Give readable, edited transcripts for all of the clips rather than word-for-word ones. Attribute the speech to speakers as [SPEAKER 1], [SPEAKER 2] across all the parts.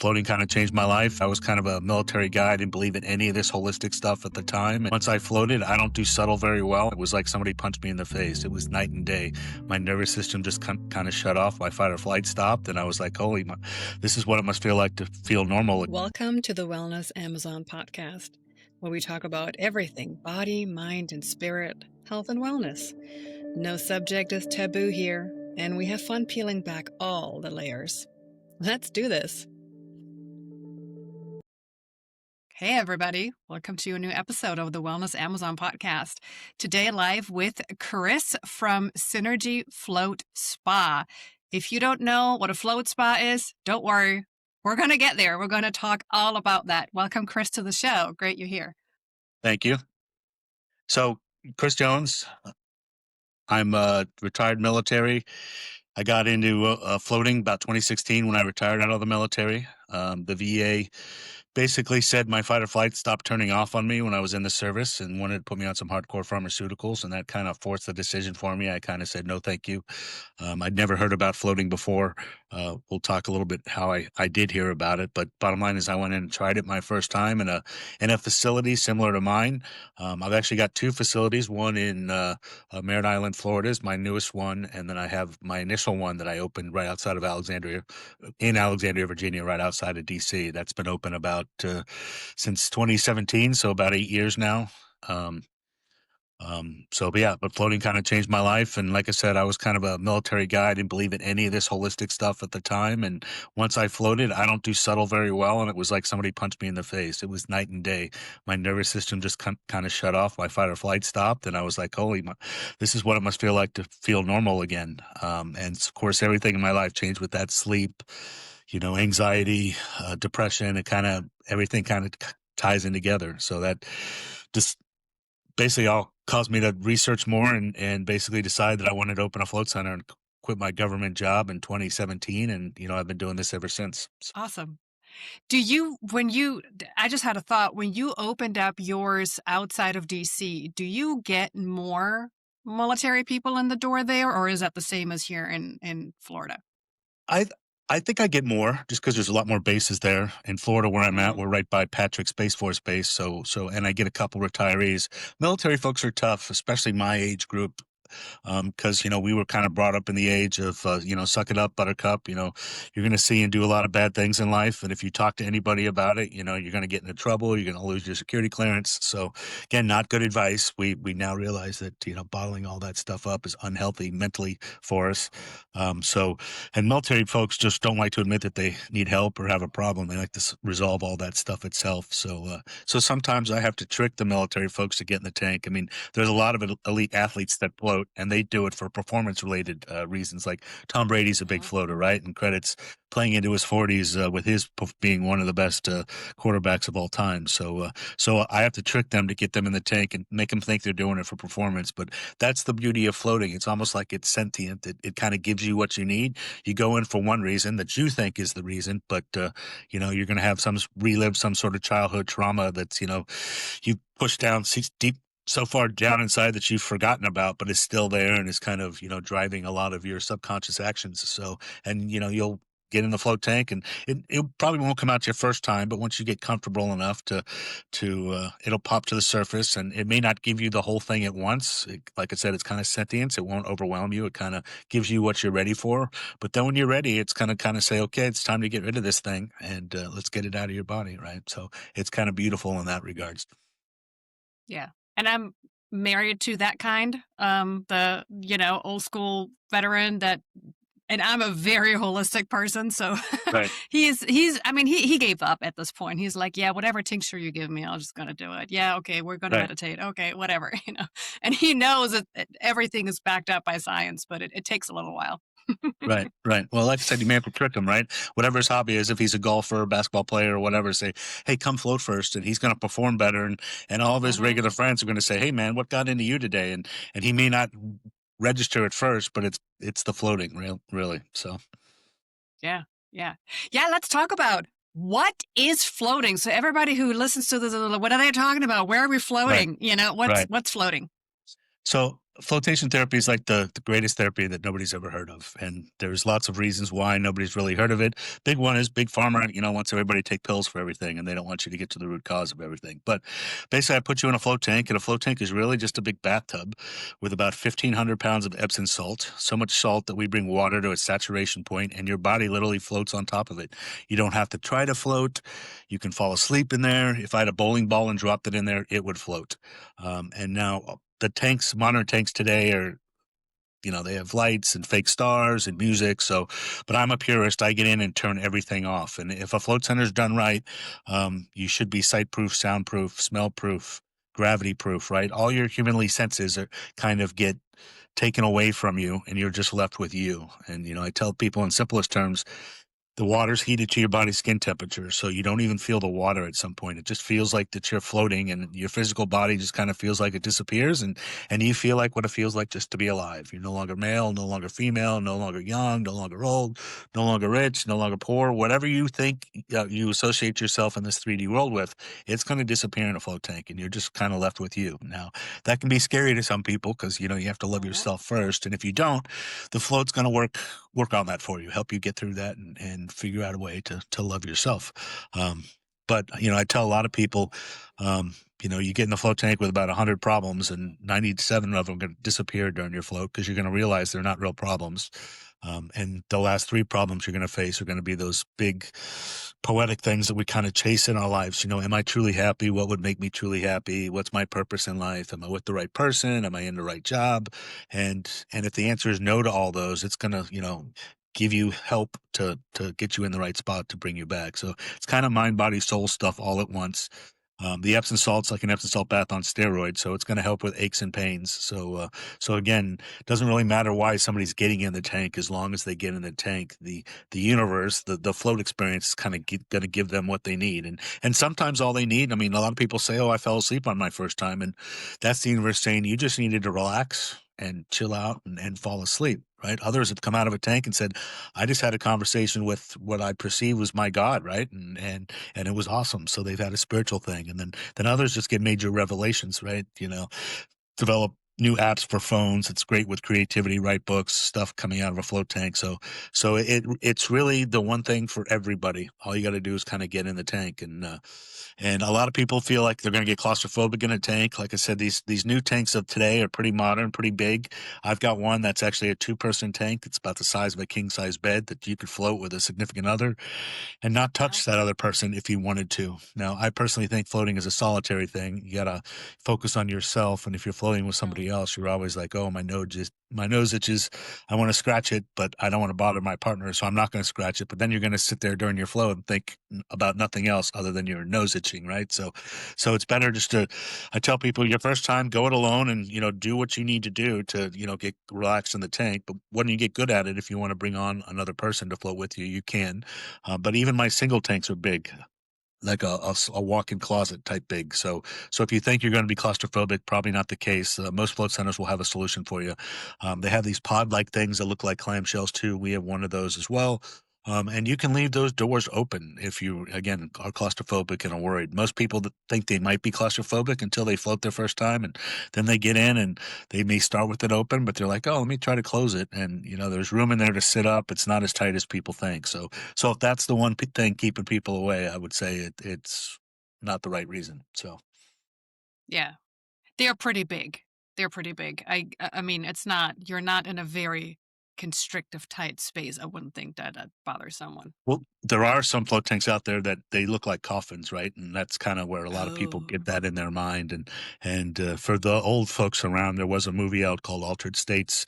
[SPEAKER 1] Floating kind of changed my life. I was kind of a military guy. I didn't believe in any of this holistic stuff at the time. And once I floated, I don't do subtle very well. It was like somebody punched me in the face. It was night and day. My nervous system just kind of shut off. My fight or flight stopped. And I was like, this is what it must feel like to feel normal.
[SPEAKER 2] Welcome to the Wellness Amazon podcast, where we talk about everything body, mind, and spirit, health, and wellness. No subject is taboo here, and we have fun peeling back all the layers. Let's do this. Hey, everybody. Welcome to a new episode of the Wellness Amazon podcast. Today, live with Chris from Synergy Float Spa. If you don't know what a float spa is, don't worry. We're going to get there. We're going to talk all about that. Welcome, Chris, to the show. Great you're here.
[SPEAKER 1] Thank you. So, Chris Jones, I'm retired military. I got into floating about 2016 when I retired out of the military. The VA basically said my fight or flight stopped turning off on me when I was in the service and wanted to put me on some hardcore pharmaceuticals, and that kind of forced the decision for me. I kind of said, no, thank you. I'd never heard about floating before. We'll talk a little bit how I did hear about it, but bottom line is I went in and tried it my first time in a facility similar to mine. I've actually got two facilities, one in Merritt Island, Florida is my newest one, and then I have my initial one that I opened right outside of Alexandria, Virginia, right outside of DC. That's been open about since 2017, so about 8 years now. But floating kind of changed my life. And like I said, I was kind of a military guy. I didn't believe in any of this holistic stuff at the time. And once I floated, I don't do subtle very well. And it was like somebody punched me in the face. It was night and day. My nervous system just kind of shut off. My fight or flight stopped. And I was like, this is what it must feel like to feel normal again. And of course, everything in my life changed with that: sleep, anxiety, depression. Everything kind of ties in together. So that just basically all caused me to research more and basically decide that I wanted to open a float center and quit my government job in 2017. And, I've been doing this ever since.
[SPEAKER 2] Awesome. I just had a thought, when you opened up yours outside of DC, do you get more military people in the door there, or is that the same as here in Florida?
[SPEAKER 1] I think I get more just because there's a lot more bases there. In Florida, where I'm at, we're right by Patrick Space Force Base. And I get a couple retirees. Military folks are tough, especially my age group. Because, we were kind of brought up in the age of, suck it up, buttercup. You're going to see and do a lot of bad things in life. And if you talk to anybody about it, you're going to get into trouble. You're going to lose your security clearance. So, again, not good advice. We now realize that, bottling all that stuff up is unhealthy mentally for us. And military folks just don't like to admit that they need help or have a problem. They like to resolve all that stuff itself. So sometimes I have to trick the military folks to get in the tank. I mean, there's a lot of elite athletes that float, and they do it for performance-related reasons. Like Tom Brady's a big floater, right? And credits playing into his 40s with his being one of the best quarterbacks of all time. So I have to trick them to get them in the tank and make them think they're doing it for performance. But that's the beauty of floating. It's almost like it's sentient. It kind of gives you what you need. You go in for one reason that you think is the reason, but you're going to have relive some sort of childhood trauma that's you pushed down deep, so far down inside that you've forgotten about, but it's still there and is kind of, driving a lot of your subconscious actions. So, and, you'll get in the float tank and it probably won't come out your first time, but once you get comfortable enough to it'll pop to the surface, and it may not give you the whole thing at once. Like I said, it's kind of sentience. It won't overwhelm you. It kind of gives you what you're ready for. But then when you're ready, it's going to kind of say, okay, it's time to get rid of this thing and let's get it out of your body. Right. So it's kind of beautiful in that regards.
[SPEAKER 2] Yeah. And I'm married to that kind, the, old school veteran and I'm a very holistic person. So
[SPEAKER 1] Right.
[SPEAKER 2] he gave up at this point. He's like, yeah, whatever tincture you give me, I'm just going to do it. Yeah. Okay. We're going to meditate. Okay. Whatever, and he knows that everything is backed up by science, but it takes a little while.
[SPEAKER 1] Right. Well, like I said, you may have to trick him, right? Whatever his hobby is, if he's a golfer, basketball player, or whatever, say, hey, come float first, and he's going to perform better. And all of his regular friends are going to say, hey, man, what got into you today? And he may not register at first, but it's the floating, really. So.
[SPEAKER 2] Yeah. Let's talk about what is floating. So everybody who listens to this, what are they talking about? Where are we floating?
[SPEAKER 1] Right.
[SPEAKER 2] What's floating?
[SPEAKER 1] So Flotation therapy is like the greatest therapy that nobody's ever heard of, and there's lots of reasons why nobody's really heard of it. Big one is Big Pharma, wants everybody to take pills for everything, and they don't want you to get to the root cause of everything. But basically, I put you in a float tank, and a float tank is really just a big bathtub with about 1,500 pounds of Epsom salt, so much salt that we bring water to its saturation point, and your body literally floats on top of it. You don't have to try to float. You can fall asleep in there. If I had a bowling ball and dropped it in there, it would float. And now the tanks, modern tanks today are, they have lights and fake stars and music. So, but I'm a purist. I get in and turn everything off. And if a float center is done right, you should be sight proof, soundproof, smell proof, gravity proof, right? All your humanly senses are kind of get taken away from you and you're just left with you. And, I tell people in simplest terms, the water's heated to your body's skin temperature, so you don't even feel the water at some point. It just feels like that you're floating, and your physical body just kind of feels like it disappears, and you feel like what it feels like just to be alive. You're no longer male, no longer female, no longer young, no longer old, no longer rich, no longer poor. Whatever you think you associate yourself in this 3D world with, it's going to disappear in a float tank, and you're just kind of left with you. Now, that can be scary to some people because you have to love
[SPEAKER 2] Mhm.
[SPEAKER 1] yourself first, and if you don't, the float's going to work on that for you, help you get through that, and figure out a way to love yourself. Um, but I tell a lot of people, you get in the float tank with about 100 problems, and 97 of them are going to disappear during your float because you're going to realize they're not real problems. And the last three problems you're going to face are going to be those big poetic things that we kind of chase in our lives. Am I truly happy? What would make me truly happy? What's my purpose in life? Am I with the right person? Am I in the right job? And if the answer is no to all those, it's going to, give you help to get you in the right spot to bring you back. So it's kind of mind, body, soul stuff all at once. The Epsom salt's like an Epsom salt bath on steroids, so it's going to help with aches and pains. So again, it doesn't really matter why somebody's getting in the tank as long as they get in the tank. The universe, the float experience is kind of going to give them what they need, and sometimes all they need. I mean, a lot of people say, "Oh, I fell asleep on my first time," and that's the universe saying you just needed to relax and chill out and fall asleep. Right? Others have come out of a tank and said, "I just had a conversation with what I perceive was my God," right? And it was awesome. So they've had a spiritual thing, and then others just get major revelations, right? Develop new apps for phones. It's great with creativity, write books, stuff coming out of a float tank. So it's really the one thing for everybody. All you got to do is kind of get in the tank, and a lot of people feel like they're going to get claustrophobic in a tank. Like I said, these new tanks of today are pretty modern, pretty big. I've got one that's actually a 2-person tank. It's about the size of a king size bed that you could float with a significant other and not
[SPEAKER 2] Wow.
[SPEAKER 1] touch that other person if you wanted to. Now, I personally think floating is a solitary thing. You gotta focus on yourself, and if you're floating with
[SPEAKER 2] Mm.
[SPEAKER 1] somebody else, you're always like, "Oh, my nose itches. I want to scratch it, but I don't want to bother my partner, so I'm not going to scratch it." But then you're going to sit there during your flow and think about nothing else other than your nose itching, right? So it's better just to. I tell people your first time, go it alone, and do what you need to do to get relaxed in the tank. But when you get good at it, if you want to bring on another person to float with you, you can. But even my single tanks are big, like a walk-in closet type big. So if you think you're going to be claustrophobic, probably not the case. Most float centers will have a solution for you. They have these pod-like things that look like clamshells too. We have one of those as well. And you can leave those doors open if you, again, are claustrophobic and are worried. Most people that think they might be claustrophobic until they float their first time, and then they get in and they may start with it open, but they're like, "Oh, let me try to close it." And there's room in there to sit up. It's not as tight as people think. So if that's the one thing keeping people away, I would say it's not the right reason. So,
[SPEAKER 2] Yeah. They're pretty big. They're pretty big. I mean, it's not you're not in a very constrictive, tight space. I wouldn't think that that bothers someone.
[SPEAKER 1] well, there are some float tanks out there that they look like coffins, right? And that's kind of where a lot of people
[SPEAKER 2] Oh.
[SPEAKER 1] get that in their mind. And for the old folks around, there was a movie out called Altered States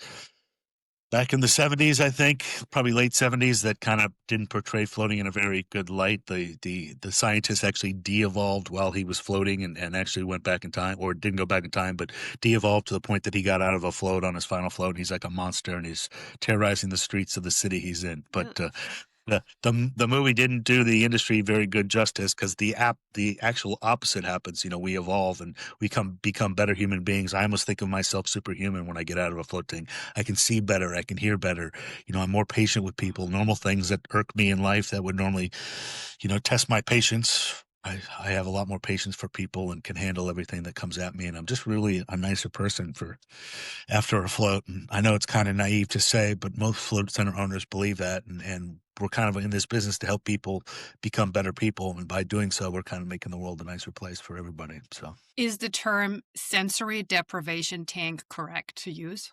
[SPEAKER 1] back in the 70s, I think, probably late 70s, that kind of didn't portray floating in a very good light. The scientist actually de-evolved while he was floating and actually went back in time, or didn't go back in time, but de-evolved to the point that he got out of a float on his final float, and he's like a monster, and he's terrorizing the streets of the city he's in. But
[SPEAKER 2] Ugh.
[SPEAKER 1] the movie didn't do the industry very good justice because the actual opposite happens. We evolve and we become better human beings. I almost think of myself superhuman when I get out of a floating. I can see better. I can hear better. I'm more patient with people. Normal things that irk me in life that would normally, test my patience I have a lot more patience for people and can handle everything that comes at me, and I'm just really a nicer person for after a float. And I know it's kind of naive to say, but most float center owners believe that, and we're kind of in this business to help people become better people, and by doing so, we're kind of making the world a nicer place for everybody. So
[SPEAKER 2] Is the term sensory deprivation tank correct to use?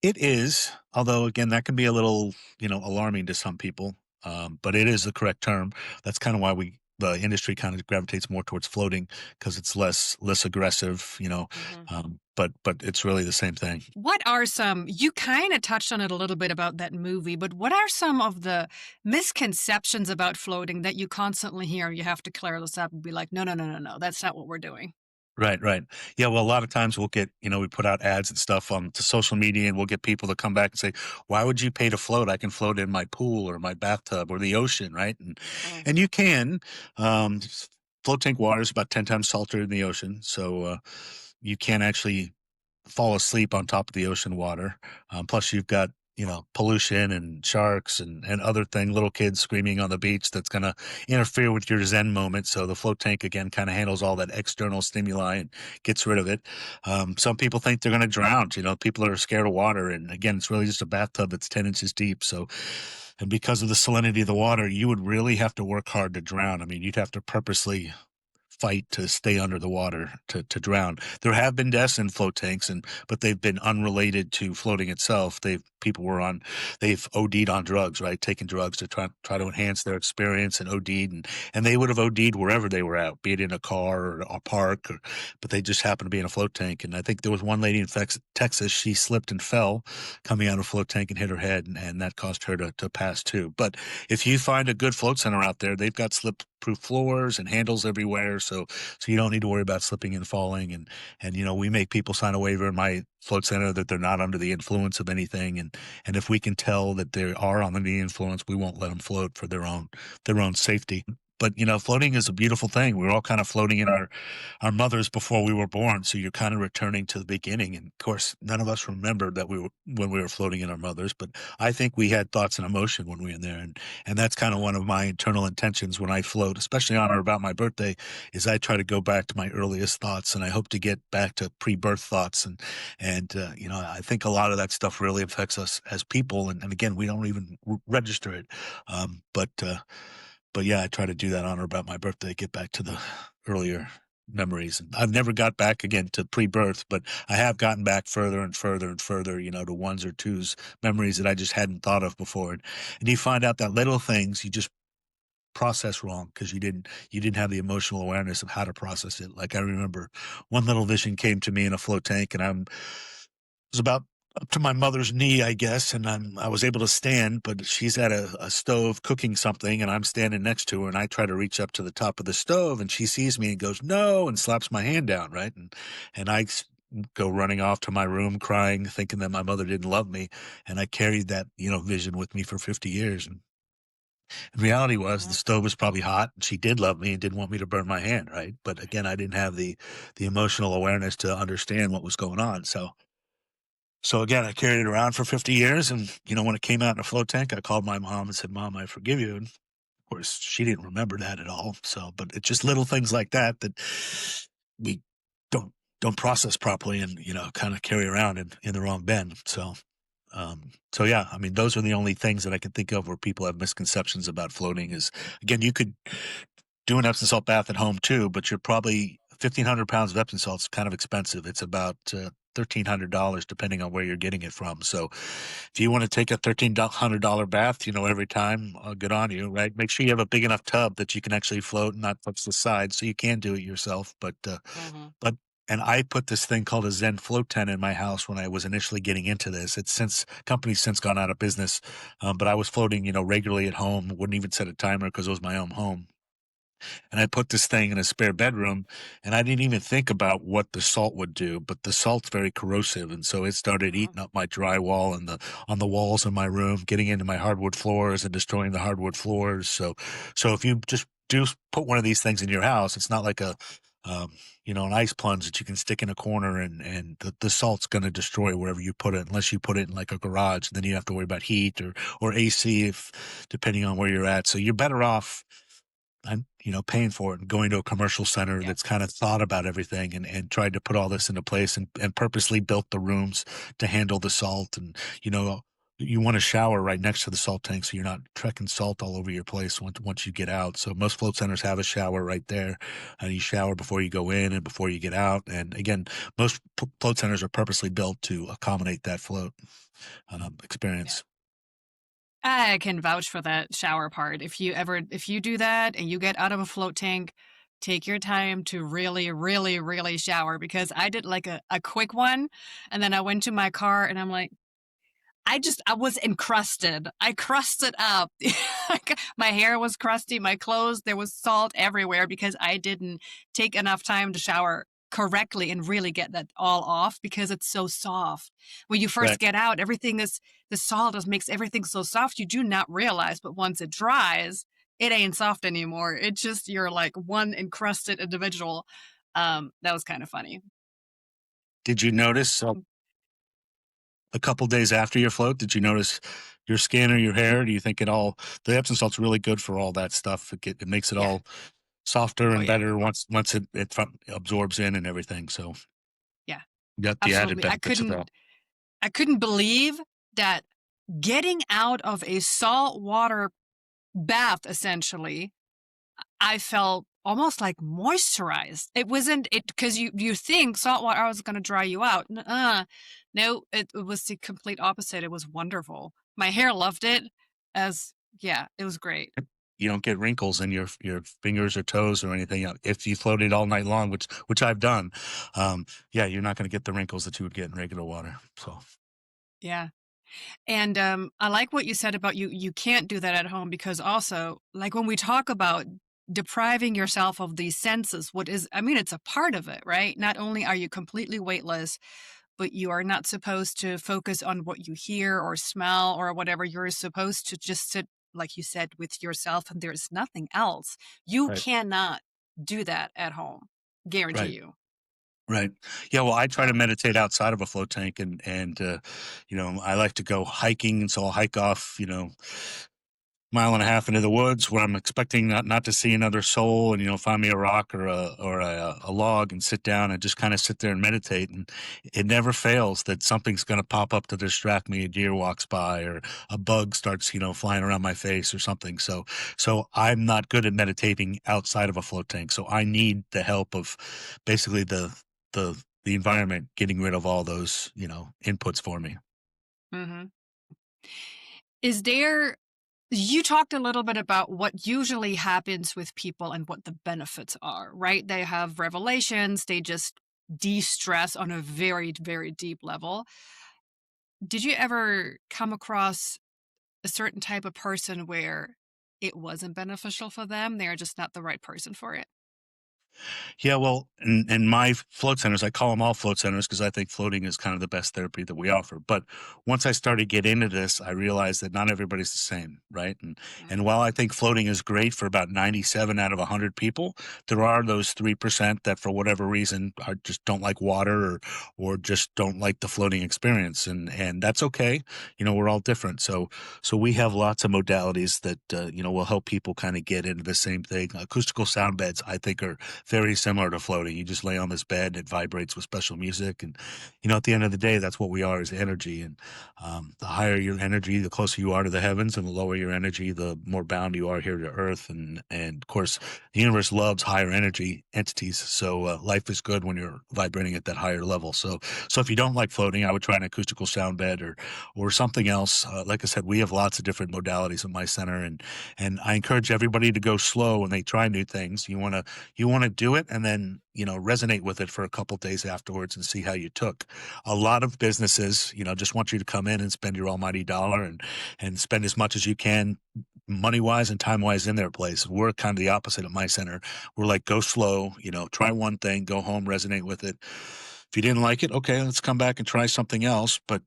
[SPEAKER 1] it is, although again, that can be a little, alarming to some people. But it is the correct term. That's kind of why the industry kind of gravitates more towards floating because it's less aggressive,
[SPEAKER 2] Mhm.
[SPEAKER 1] but it's really the same thing.
[SPEAKER 2] What are some, you kind of touched on it a little bit about that movie, but what are some of the misconceptions about floating that you constantly hear? You have to clear this up and be like, no, no, no, no, no, that's not what we're doing.
[SPEAKER 1] Right, right. Yeah, well, a lot of times we'll get, we put out ads and stuff on to social media and we'll get people to come back and say, "Why would you pay to float? I can float in my pool or my bathtub or the ocean," right? And you can. Float tank water is about 10 times salter than the ocean, so you can actually fall asleep on top of the ocean water. Plus, you've got pollution and sharks and other thing, little kids screaming on the beach that's going to interfere with your Zen moment. So the float tank again kind of handles all that external stimuli and gets rid of it. Some people think they're going to drown. People are scared of water, and again, it's really just a bathtub that's 10 inches deep. So. And because of the salinity of the water, you would really have to work hard to drown. I mean, you'd have to purposely fight to stay under the water to drown. There have been deaths in float tanks, but they've been unrelated to floating itself. They've OD'd on drugs, right? Taking drugs to try to enhance their experience and OD'd, and they would have OD'd wherever they were at, be it in a car or a park, but they just happened to be in a float tank. And I think there was one lady in Texas, she slipped and fell coming out of a float tank and hit her head, and that caused her to pass too. But if you find a good float center out there, they've got slip-proof floors and handles everywhere, so you don't need to worry about slipping and falling. And we make people sign a waiver in my float center that they're not under the influence of anything, and if we can tell that they are under the influence, we won't let them float for their own safety. But floating is a beautiful thing. We're all kind of floating in our mothers before we were born, so you're kind of returning to the beginning. And of course, none of us remember that we were when we were floating in our mothers, but I think we had thoughts and emotion when we were in there, and that's kind of one of my internal intentions when I float, especially on or about my birthday, is I try to go back to my earliest thoughts, and I hope to get back to pre-birth thoughts, and I think a lot of that stuff really affects us as people, and again, we don't even register it, um, but. Uh, but yeah, I try to do that on or about my birthday, get back to the earlier memories. And I've never got back again to pre-birth, but I have gotten back further and further and further, to ones or twos memories that I just hadn't thought of before. And you find out that little things you just process wrong because you didn't have the emotional awareness of how to process it. Like I remember one little vision came to me in a float tank, and was about up to my mother's knee, I guess, and I was able to stand, but she's at a stove cooking something, and I'm standing next to her, and I try to reach up to the top of the stove, and she sees me and goes, "No," and slaps my hand down, right? And I go running off to my room crying, thinking that my mother didn't love me, and I carried that, vision with me for 50 years. And the reality was the
[SPEAKER 2] Mhm.
[SPEAKER 1] stove was probably hot, and she did love me and didn't want me to burn my hand, right? But again, I didn't have the emotional awareness to understand what was going on. So again, I carried it around for 50 years, and when it came out in a float tank, I called my mom and said, "Mom, I forgive you." And of course, she didn't remember that at all. So, but it's just little things like that we don't don't process properly, and kind of carry around in the wrong bin. So yeah, I mean, those are the only things that I can think of where people have misconceptions about floating. Is again, you could do an Epsom salt bath at home too, but you're probably 1,500 pounds of Epsom salt is kind of expensive. It's about $1,300 depending on where you're getting it from. So if you want to take a $1,300 bath, every time, good on you, right? Make sure you have a big enough tub that you can actually float and not touch the side, so you can do it yourself.
[SPEAKER 2] Mhm.
[SPEAKER 1] But and I put this thing called a Zen float tent in my house when I was initially getting into this. It's since company's since gone out of business, but I was floating, regularly at home. Wouldn't even set a timer because it was my own home, and I put this thing in a spare bedroom, and I didn't even think about what the salt would do, but the salt's very corrosive, and so it started
[SPEAKER 2] Mhm.
[SPEAKER 1] eating up my drywall and the on the walls in my room, getting into my hardwood floors and destroying the hardwood floors. So if you just do put one of these things in your house, it's not like um, an ice plunge that you can stick in a corner, and the salt's going to destroy wherever you put it, unless you put it in like a garage. Then you have to worry about heat or AC if depending on where you're at. So you're better off I'm, paying for it and going to a commercial center
[SPEAKER 2] Yeah.
[SPEAKER 1] that's kind of thought about everything and tried to put all this into place and purposely built the rooms to handle the salt. And, you want to shower right next to the salt tank so you're not trekking salt all over your place once you get out. So most float centers have a shower right there, and you shower before you go in and before you get out. And again, most float centers are purposely built to accommodate that float
[SPEAKER 2] Yeah.
[SPEAKER 1] experience.
[SPEAKER 2] I can vouch for that shower part. If you do that and you get out of a float tank, take your time to really, really, really shower, because I did like a quick one and then I went to my car and I'm like, I was encrusted. I crusted up. My hair was crusty, my clothes, there was salt everywhere because I didn't take enough time to shower correctly and really get that all off because it's so soft. When you first
[SPEAKER 1] Right.
[SPEAKER 2] get out, everything is the salt just makes everything so soft you do not realize, but once it dries, it ain't soft anymore. It just you're like one encrusted individual. That was kind of funny.
[SPEAKER 1] Did you notice a couple days after your float, did you notice your skin or your hair? Do you think the Epsom salt's really good for all that stuff? It makes it
[SPEAKER 2] Yeah.
[SPEAKER 1] all softer
[SPEAKER 2] Oh
[SPEAKER 1] and
[SPEAKER 2] yeah.
[SPEAKER 1] better once it absorbs in and everything. So
[SPEAKER 2] Yeah.
[SPEAKER 1] you got the added
[SPEAKER 2] Absolutely.
[SPEAKER 1] benefits of that.
[SPEAKER 2] I couldn't believe that getting out of a saltwater bath, essentially, I felt almost like moisturized. It wasn't it because you think salt water is going to dry you out. No, it was the complete opposite. It was wonderful. My hair loved it. As yeah, it was great.
[SPEAKER 1] You don't get wrinkles in your fingers or toes or anything if you floated all night long, which I've done. Yeah, you're not going to get the wrinkles that you would get in regular water. So
[SPEAKER 2] Yeah. And I like what you said about you can't do that at home, because also, like when we talk about depriving yourself of these senses, what is I mean, it's a part of it, right? Not only are you completely weightless, but you are not supposed to focus on what you hear or smell or whatever. You're supposed to just sit, like you said, with yourself, and there's nothing else. You
[SPEAKER 1] right,
[SPEAKER 2] cannot do that at home. Guarantee
[SPEAKER 1] right.
[SPEAKER 2] you.
[SPEAKER 1] Right. Yeah, well, I try to
[SPEAKER 2] So,
[SPEAKER 1] meditate outside of a float tank and I like to go hiking, and so I'll hike off, mile and a half into the woods where I'm expecting not to see another soul, and find me a rock or a log and sit down and just kind of sit there and meditate. And it never fails that something's going to pop up to distract me. A deer walks by or a bug starts flying around my face or something. So I'm not good at meditating outside of a float tank. So I need the help of basically the environment getting rid of all those inputs for me.
[SPEAKER 2] mhm. Is there You talked a little bit about what usually happens with people and what the benefits are, right? They have revelations, they just de stress on a very, very deep level. Did you ever come across a certain type of person where it wasn't beneficial for them? They're just not the right person for it.
[SPEAKER 1] Yeah, well, in my float centers, I call them all float centers because I think floating is kind of the best therapy that we offer. But once I started to get into this, I realized that not everybody's the same, right? And
[SPEAKER 2] Mhm.
[SPEAKER 1] while I think floating is great for about 97 out of 100 people, there are those 3% that for whatever reason just don't like water or just don't like the floating experience, and that's okay. We're all different. So we have lots of modalities that will help people kind of get into the same thing. Acoustical sound beds, I think, are very similar to floating. You just lay on this bed, it vibrates with special music. And, at the end of the day, that's what we are, is energy. And the higher your energy, the closer you are to the heavens, and the lower your energy, the more bound you are here to earth. And of course, the universe loves higher energy entities. So life is good when you're vibrating at that higher level. So if you don't like floating, I would try an acoustical sound bed or something else. Like I said, we have lots of different modalities at my center, and I encourage everybody to go slow when they try new things. You want to do it and then resonate with it for a couple days afterwards and see how you took. A lot of businesses just want you to come in and spend your almighty dollar and spend as much as you can money wise and time wise in their place. We're kind of the opposite at my center. We're like, go slow, try one thing, go home, resonate with it. If you didn't like it, okay, let's come back and try something else. But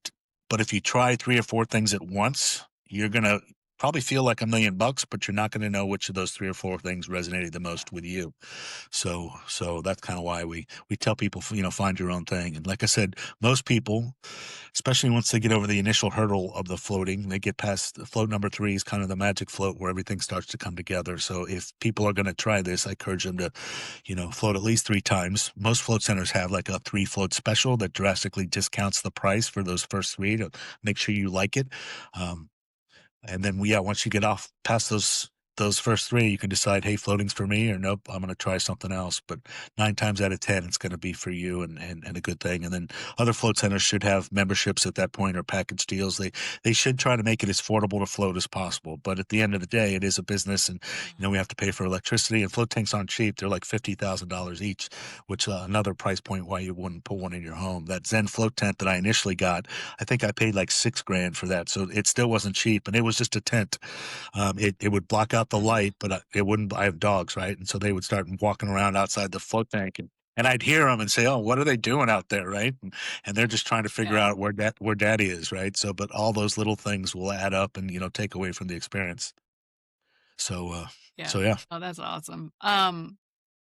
[SPEAKER 1] if you try three or four things at once, you're gonna probably feel like $1,000,000, but you're not going to know which of those 3 or 4 things resonated the
[SPEAKER 2] Yeah.
[SPEAKER 1] most with you. So that's kind of why we tell people, find your own thing. And like I said, most people, especially once they get over the initial hurdle of the floating, they get past the float number 3 is kind of the magic float where everything starts to come together. So if people are going to try this, I encourage them to, float at least 3 times. Most float centers have like a 3 float special that drastically discounts the price for those first 3 to make sure you like it. Um, and then, yeah, once you get off past those first 3, you can decide, hey, floating's for me, or nope, I'm going to try something else. But 9 times out of 10, it's going to be for you and a good thing. And then other float centers should have memberships at that point or package deals. They should try to make it as affordable to float as possible. But at the end of the day, it is a business, and
[SPEAKER 2] Mhm.
[SPEAKER 1] we have to pay for electricity. And float tanks aren't cheap; they're like $50,000 each, which another price point why you wouldn't put one in your home. That Zen float tent that I initially got, I think I paid like 6 grand for that, so it still wasn't cheap, and it was just a tent. It would block out the
[SPEAKER 2] Mhm.
[SPEAKER 1] light, but it wouldn't. I have dogs, right? And so they would start walking around outside the float tank, and I'd hear them and say, "Oh, what are they doing out there?" Right? And they're just trying to figure
[SPEAKER 2] Yeah.
[SPEAKER 1] out where daddy is, right? So, but all those little things will add up and take away from the experience. So,
[SPEAKER 2] Yeah.
[SPEAKER 1] so yeah.
[SPEAKER 2] Oh, that's awesome.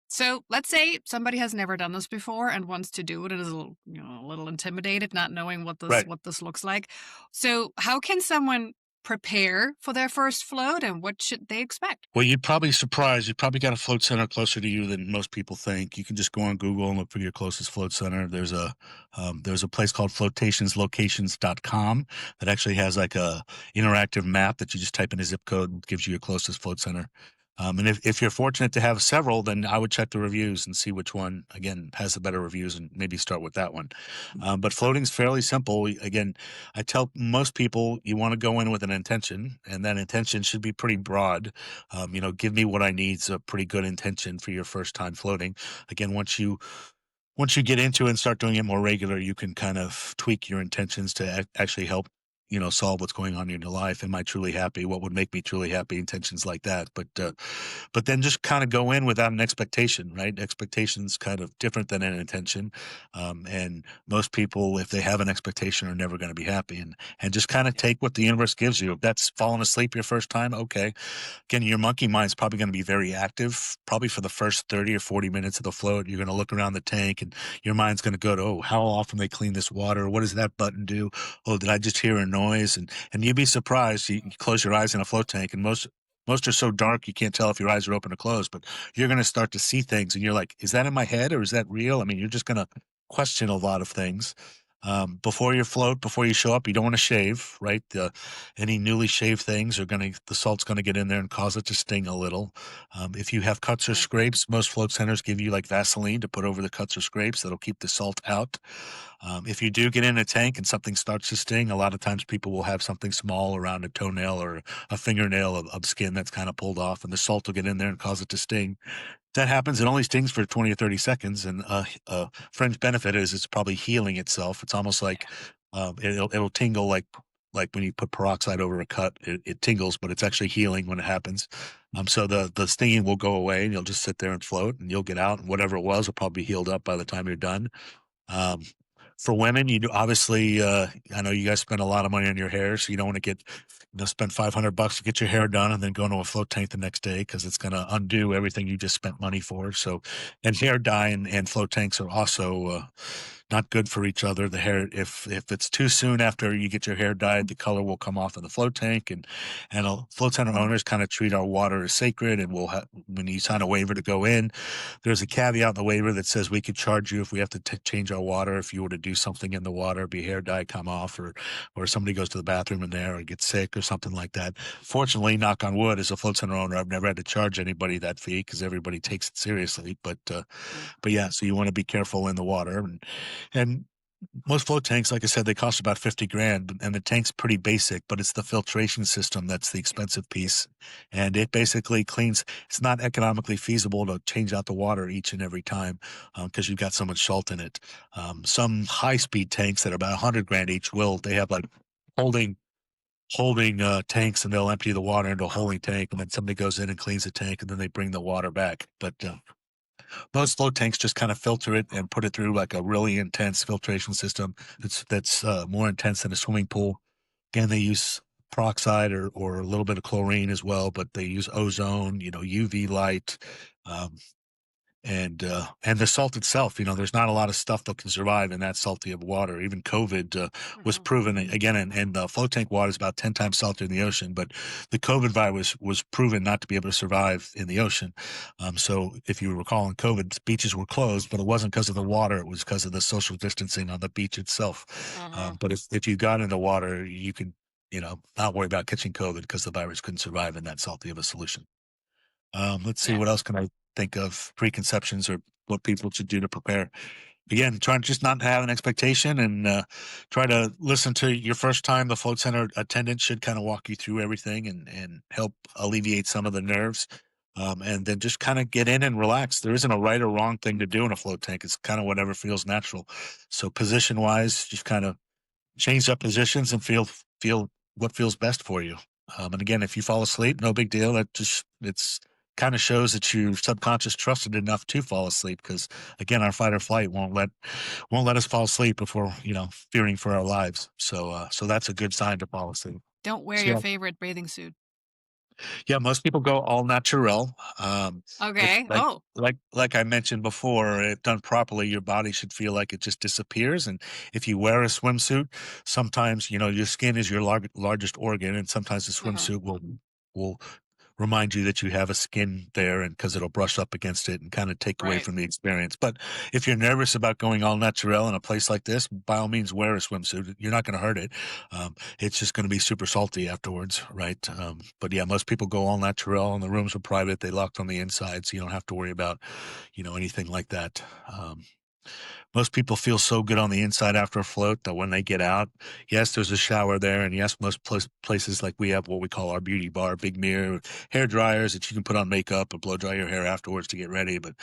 [SPEAKER 2] So let's say somebody has never done this before and wants to do it and is a little, a little intimidated, not knowing
[SPEAKER 1] Right.
[SPEAKER 2] what this looks like. So how can someone prepare for their first float and what should they expect?
[SPEAKER 1] Well, you'd probably surprised. You probably got a float center closer to you than most people think. You can just go on Google and look for your closest float center. There's a place called flotationslocations.com that actually has like a interactive map that you just type in a zip code and gives you your closest float center. And if you're fortunate to have several, then I would check the reviews and see which one again has the better reviews and maybe start with that one. But floating's fairly simple. Again, I tell most people you want to go in with an intention, and that intention should be pretty broad. Give me what I need is a pretty good intention for your first time floating. Again, once you get into it and start doing it more regular, you can kind of tweak your intentions to actually help, solve what's going on in your life. Am I truly happy? What would make me truly happy? Intentions like that. But then just kind of go in without an expectation, right? Expectations kind of different than an intention. And most people, if they have an expectation, are never going to be happy. And just kind of
[SPEAKER 2] Yeah.
[SPEAKER 1] take what the universe gives you. If that's falling asleep your first time, okay. Again, your monkey mind's probably going to be very active, probably for the first 30 or 40 minutes of the float. You're going to look around the tank and your mind's going to go to, oh, how often they clean this water? What does that button do? Oh, did I just hear a noise? And you'd be surprised. You close your eyes in a float tank, and most are so dark you can't tell if your eyes are open or closed, but you're going to start to see things and you're like, is that in my head or is that real? I mean, you're just going to question a lot of things. Before you float, before you show up, you don't want to shave, right? Any newly shaved things are the salt's going to get in there and cause it to sting a little. If you have cuts or
[SPEAKER 2] Okay.
[SPEAKER 1] scrapes, most float centers give you like Vaseline to put over the cuts or scrapes. That'll keep the salt out. If you do get in a tank and something starts to sting, a lot of times people will have something small around a toenail or a fingernail of skin that's kind of pulled off, and the salt will get in there and cause it to sting. That happens. It only stings for 20 or 30 seconds. And fringe benefit is it's probably healing itself. It's almost like it'll tingle like when you put peroxide over a cut, it tingles, but it's actually healing when it happens. So the stinging will go away and you'll just sit there and float and you'll get out and whatever it was will probably be healed up by the time you're done. Um, for women, you do obviously, I know you guys spend a lot of money on your hair, so you don't want to spend $500 to get your hair done and then go into a float tank the next day because it's going to undo everything you just spent money for. So, and hair dye and float tanks are also not good for each other. The hair, if it's too soon after you get your hair dyed, the color will come off in the float tank, and float center owners kind of treat our water as sacred, and when you sign a waiver to go in, there's a caveat in the waiver that says we could charge you if we have to change our water, if you were to do something in the water, be hair dye come off, or somebody goes to the bathroom in there or gets sick or something like that. Fortunately, knock on wood, as a float center owner, I've never had to charge anybody that fee because everybody takes it seriously.
[SPEAKER 2] Yeah.
[SPEAKER 1] But yeah, so you want to be careful in the water, and most float tanks, like I said, they cost about 50 grand, and the tank's pretty basic, but it's the filtration system that's the expensive piece. And it basically cleans, it's not economically feasible to change out the water each and every time because you've got so much salt in it. Some high speed tanks that are about 100 grand each they have like holding holding tanks, and they'll empty the water into a holding tank, and then somebody goes in and cleans the tank, and then they bring the water back. But most float tanks just kind of filter it and put it through like a really intense filtration system that's more intense than a swimming pool. Again, they use peroxide or a little bit of chlorine as well, but they use ozone, UV light, um, and the salt itself. There's not a lot of stuff that can survive in that salty of water. Even COVID was
[SPEAKER 2] Mhm.
[SPEAKER 1] proven again, and the float tank water is about 10 times saltier in the ocean. But the COVID virus was proven not to be able to survive in the ocean. So if you recall, in COVID, beaches were closed, but it wasn't because of the water; it was because of the social distancing on the beach itself.
[SPEAKER 2] Mhm.
[SPEAKER 1] But if you got in the water, you could not worry about catching COVID because the virus couldn't survive in that salty of a solution. Let's see,
[SPEAKER 2] Yeah.
[SPEAKER 1] what else can I think of preconceptions or what people should do to prepare. Again, try to just not have an expectation and try to listen to your first time. The float center attendant should kind of walk you through everything and help alleviate some of the nerves. And then just kind of get in and relax. There isn't a right or wrong thing to do in a float tank. It's kind of whatever feels natural. So position wise, just kind of change up positions and feel what feels best for you. And again, if you fall asleep, no big deal. It's kind of shows that your subconscious trusted enough to fall asleep because again, our fight or flight won't let us fall asleep before fearing for our lives. So that's a good sign to fall asleep.
[SPEAKER 2] Don't wear
[SPEAKER 1] So
[SPEAKER 2] your
[SPEAKER 1] yeah,
[SPEAKER 2] favorite bathing suit.
[SPEAKER 1] yeah, most people go all natural. It
[SPEAKER 2] Okay.
[SPEAKER 1] like
[SPEAKER 2] Oh.
[SPEAKER 1] like I mentioned before, if done properly, your body should feel like it just disappears. And if you wear a swimsuit, sometimes your skin is your largest organ, and sometimes the
[SPEAKER 2] Mhm.
[SPEAKER 1] swimsuit will remind you that you have a skin there, and because it'll brush up against it and kind of take away
[SPEAKER 2] Right.
[SPEAKER 1] from the experience. But if you're nervous about going all natural in a place like this, by all means wear a swimsuit. You're not going to hurt it. It's just going to be super salty afterwards, right? But yeah, most people go all natural, and the rooms are private. They locked on the inside, so you don't have to worry about anything like that. Most people feel so good on the inside after a float that when they get out, yes, there's a shower there. And yes, most places like we have what we call our beauty bar, big mirror, hair dryers that you can put on makeup and blow dry your hair afterwards to get ready. But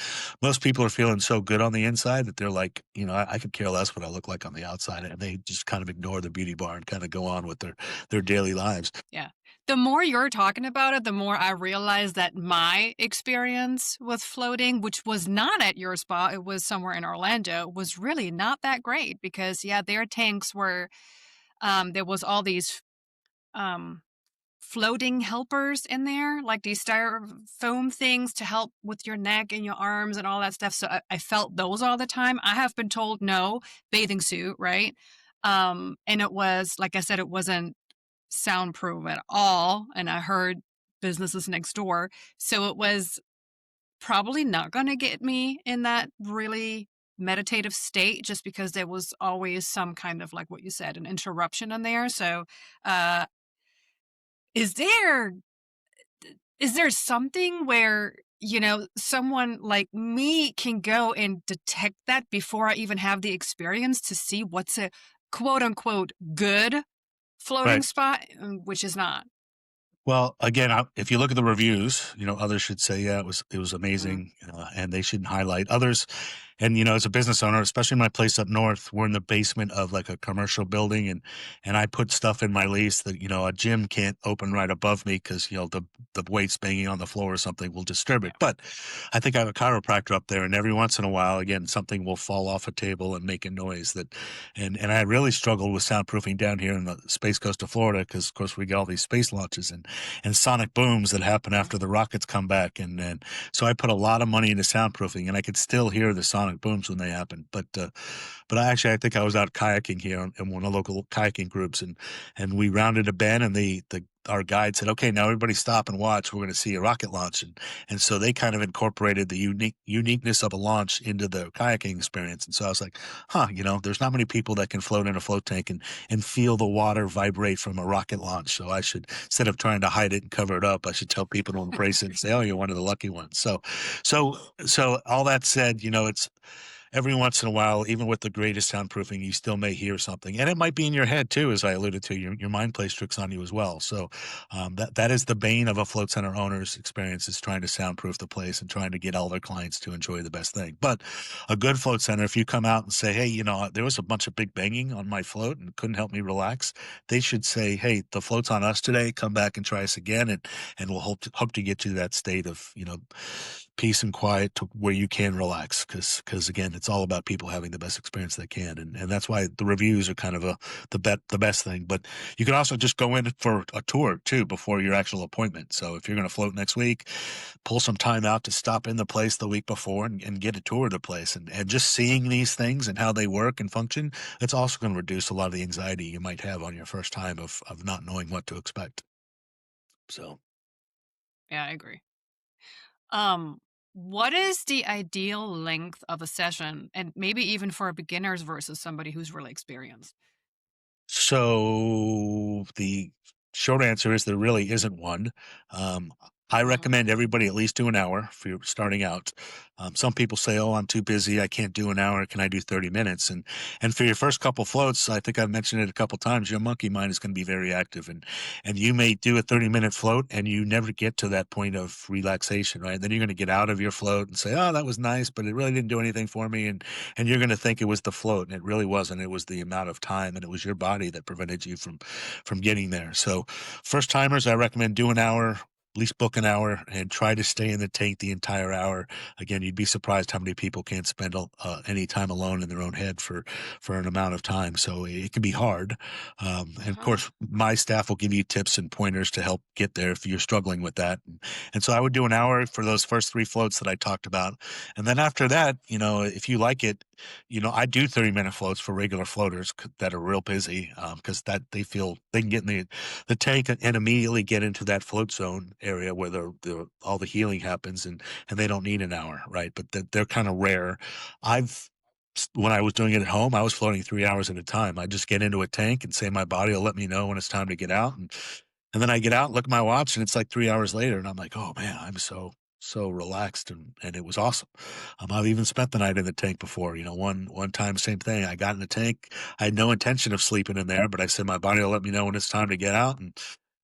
[SPEAKER 1] most people are feeling so good on the inside that they're like, I could care less what I look like on the outside. And they just kind of ignore the beauty bar and kind of go on with their daily lives.
[SPEAKER 2] Yeah. The more you're talking about it, the more I realize that my experience with floating, which was not at your spa, it was somewhere in Orlando, was really not that great because, yeah, their tanks were, there was all these um, floating helpers in there, like these styrofoam things to help with your neck and your arms and all that stuff. So I felt those all the time. I have been told no, bathing suit, right? And it was, like I said, it wasn't soundproof at all. And I heard businesses next door. So it was probably not going to get me in that really meditative state just because there was always some kind of, like what you said, an interruption in there. So, uh, is there is there something where, someone like me can go and detect that before I even have the experience to see what's a quote unquote good floating
[SPEAKER 1] Right.
[SPEAKER 2] spot, which is not?
[SPEAKER 1] Well, again, if you look at the reviews, others should say, yeah, it was
[SPEAKER 2] Mhm.
[SPEAKER 1] amazing, and they should highlight others. And as a business owner, especially my place up north, we're in the basement of like a commercial building, and I put stuff in my lease that a gym can't open right above me because the weights banging on the floor or something will disturb
[SPEAKER 2] Yeah.
[SPEAKER 1] it. But I think I have a chiropractor up there, and every once in a while, again, something will fall off a table and make a noise and I really struggled with soundproofing down here in the Space Coast of Florida because, of course, we get all these space launches and sonic booms that happen
[SPEAKER 2] Mhm.
[SPEAKER 1] after the rockets come back. And so I put a lot of money into soundproofing, and I could still hear the sonic booms when they happen. But I think I was out kayaking here in one of the local kayaking groups, and we rounded a bend, and the our guide said, "Okay, now everybody stop and watch. We're going to see a rocket launch." And so they kind of incorporated the uniqueness of a launch into the kayaking experience. And so I was like, "Huh, there's not many people that can float in a float tank and feel the water vibrate from a rocket launch. So I should, instead of trying to hide it and cover it up, I should tell people to embrace it and say, oh, you're one of the lucky ones." So, so all that said, it's every once in a while, even with the greatest soundproofing, you still may hear something, and it might be in your head too, as I alluded to. Your mind plays tricks on you as well. So that is the bane of a float center owner's experience, is trying to soundproof the place and trying to get all their clients to enjoy the best thing. But a good float center, if you come out and say, hey, there was a bunch of big banging on my float and couldn't help me relax, they should say, hey, the float's on us today. Come back and try us again, and we'll hope to get you to that state of peace and quiet to where you can relax. Because again, it's all about people having the best experience they can, and that's why the reviews are kind of the best thing. But you can also just go in for a tour too before your actual appointment. So if you're going to float next week, pull some time out to stop in the place the week before and get a tour of the place, and just seeing these things and how they work and function. It's also going to reduce a lot of the anxiety you might have on your first time of not knowing what to expect. So.
[SPEAKER 2] Yeah, I agree. Um, what is the ideal length of a session, and maybe even for beginners versus somebody who's really experienced?
[SPEAKER 1] So the short answer is there really isn't one. Um, I
[SPEAKER 2] Mhm.
[SPEAKER 1] recommend everybody at least do an hour if you're starting out. Some people say, "Oh, I'm too busy. I can't do an hour. Can I do 30 minutes?" And for your first couple floats, I think I've mentioned it a couple times. Your monkey mind is going to be very active, and you may do a 30-minute float, and you never get to that point of relaxation, right? Then you're going to get out of your float and say, "Oh, that was nice, but it really didn't do anything for me." And you're going to think it was the float, and it really wasn't. It was the amount of time, and it was your body that prevented you from getting there. So first timers, I recommend do an hour, at least book an hour, and try to stay in the tank the entire hour. Again, you'd be surprised how many people can't spend any time alone in their own head for an amount of time. So it can be hard. And of
[SPEAKER 2] Mhm.
[SPEAKER 1] course, my staff will give you tips and pointers to help get there if you're struggling with that. And so I would do an hour for those first three floats that I talked about. And then after that, if you like it, I do 30-minute floats for regular floaters that are real busy, because that they can get in the tank and immediately get into that float zone area where all the healing happens, and they don't need an hour, right? But they're kind of rare. I've when I was doing it at home, I was floating 3 hours at a time. I just get into a tank and say my body will let me know when it's time to get out, and then I get out, look at my watch, and it's like 3 hours later, and I'm like, oh man, I'm so relaxed, and it was awesome. I've even spent the night in the tank before. One time, same thing. I got in the tank. I had no intention of sleeping in there, but I said my body will let me know when it's time to get out. And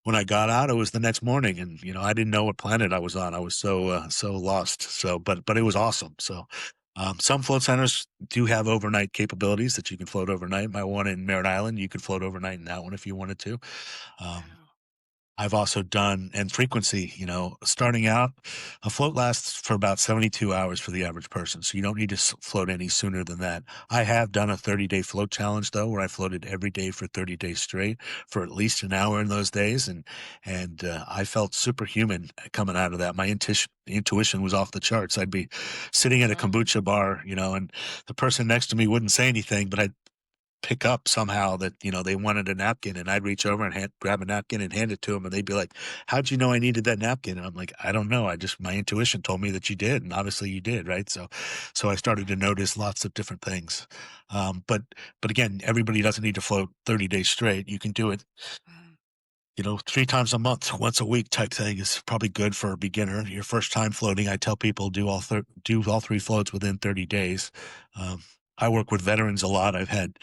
[SPEAKER 1] when I got out, it was the next morning, and I didn't know what planet I was on. I was so lost. So, but it was awesome. So. Some float centers do have overnight capabilities that you can float overnight. My one in Merritt Island, you could float overnight in that one if you wanted to. Um,
[SPEAKER 2] Yeah.
[SPEAKER 1] I've also done and frequency, starting out, a float lasts for about 72 hours for the average person. So you don't need to float any sooner than that. I have done a 30-day float challenge though, where I floated every day for 30 days straight for at least an hour in those days. And I felt superhuman coming out of that. My intuition was off the charts. I'd be sitting at a
[SPEAKER 2] Mhm.
[SPEAKER 1] kombucha bar, and the person next to me wouldn't say anything, but I'd pick up somehow that they wanted a napkin, and I'd reach over and grab a napkin and hand it to them, and they'd be like, "How'd you know I needed that napkin?" And I'm like, "I don't know. I just my intuition told me that you did, and obviously you did, right?" So I started to notice lots of different things. But again, everybody doesn't need to float 30 days straight. You can do it,
[SPEAKER 2] Mhm.
[SPEAKER 1] 3 times a month, once a week type thing is probably good for a beginner. Your first time floating, I tell people do all three floats within 30 days. Um, I work with veterans a lot. I've had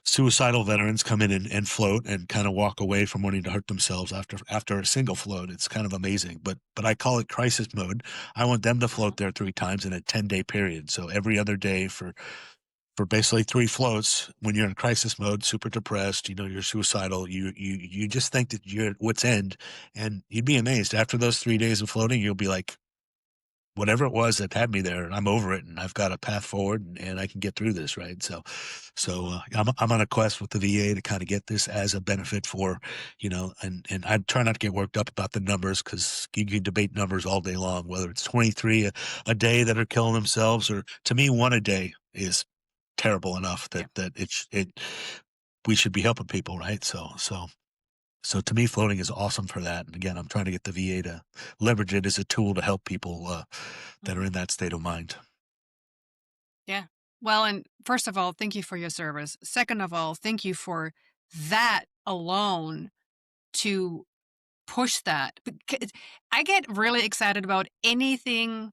[SPEAKER 1] suicidal veterans come in and float and kind of walk away from wanting to hurt themselves after a single float. It's kind of amazing, but I call it crisis mode. I want them to
[SPEAKER 2] Mhm.
[SPEAKER 1] float there 3 times in a 10-day period. So every other day for basically three floats. When you're in crisis mode, super depressed, you're suicidal, you just think that you're at wit's end, and you'd be amazed after those 3 days of floating. You'll be like, whatever it was that had me there, I'm over it, and I've got a path forward, and I can get through this, right? So
[SPEAKER 2] Mhm.
[SPEAKER 1] I'm on a quest with the VA to kind of get this as a benefit for, and I try not to get worked up about the numbers, because you can debate numbers all day long, whether it's 23 a day that are killing themselves, or to me, one a day is terrible enough
[SPEAKER 2] Yeah.
[SPEAKER 1] that we should be helping people, right? So to me, floating is awesome for that. And again, I'm trying to get the VA to leverage it as a tool to help people that are
[SPEAKER 2] Mhm.
[SPEAKER 1] in that state of mind.
[SPEAKER 2] Yeah. Well, and first of all, thank you for your service. Second of all, thank you for that alone to push that. I get really excited about anything,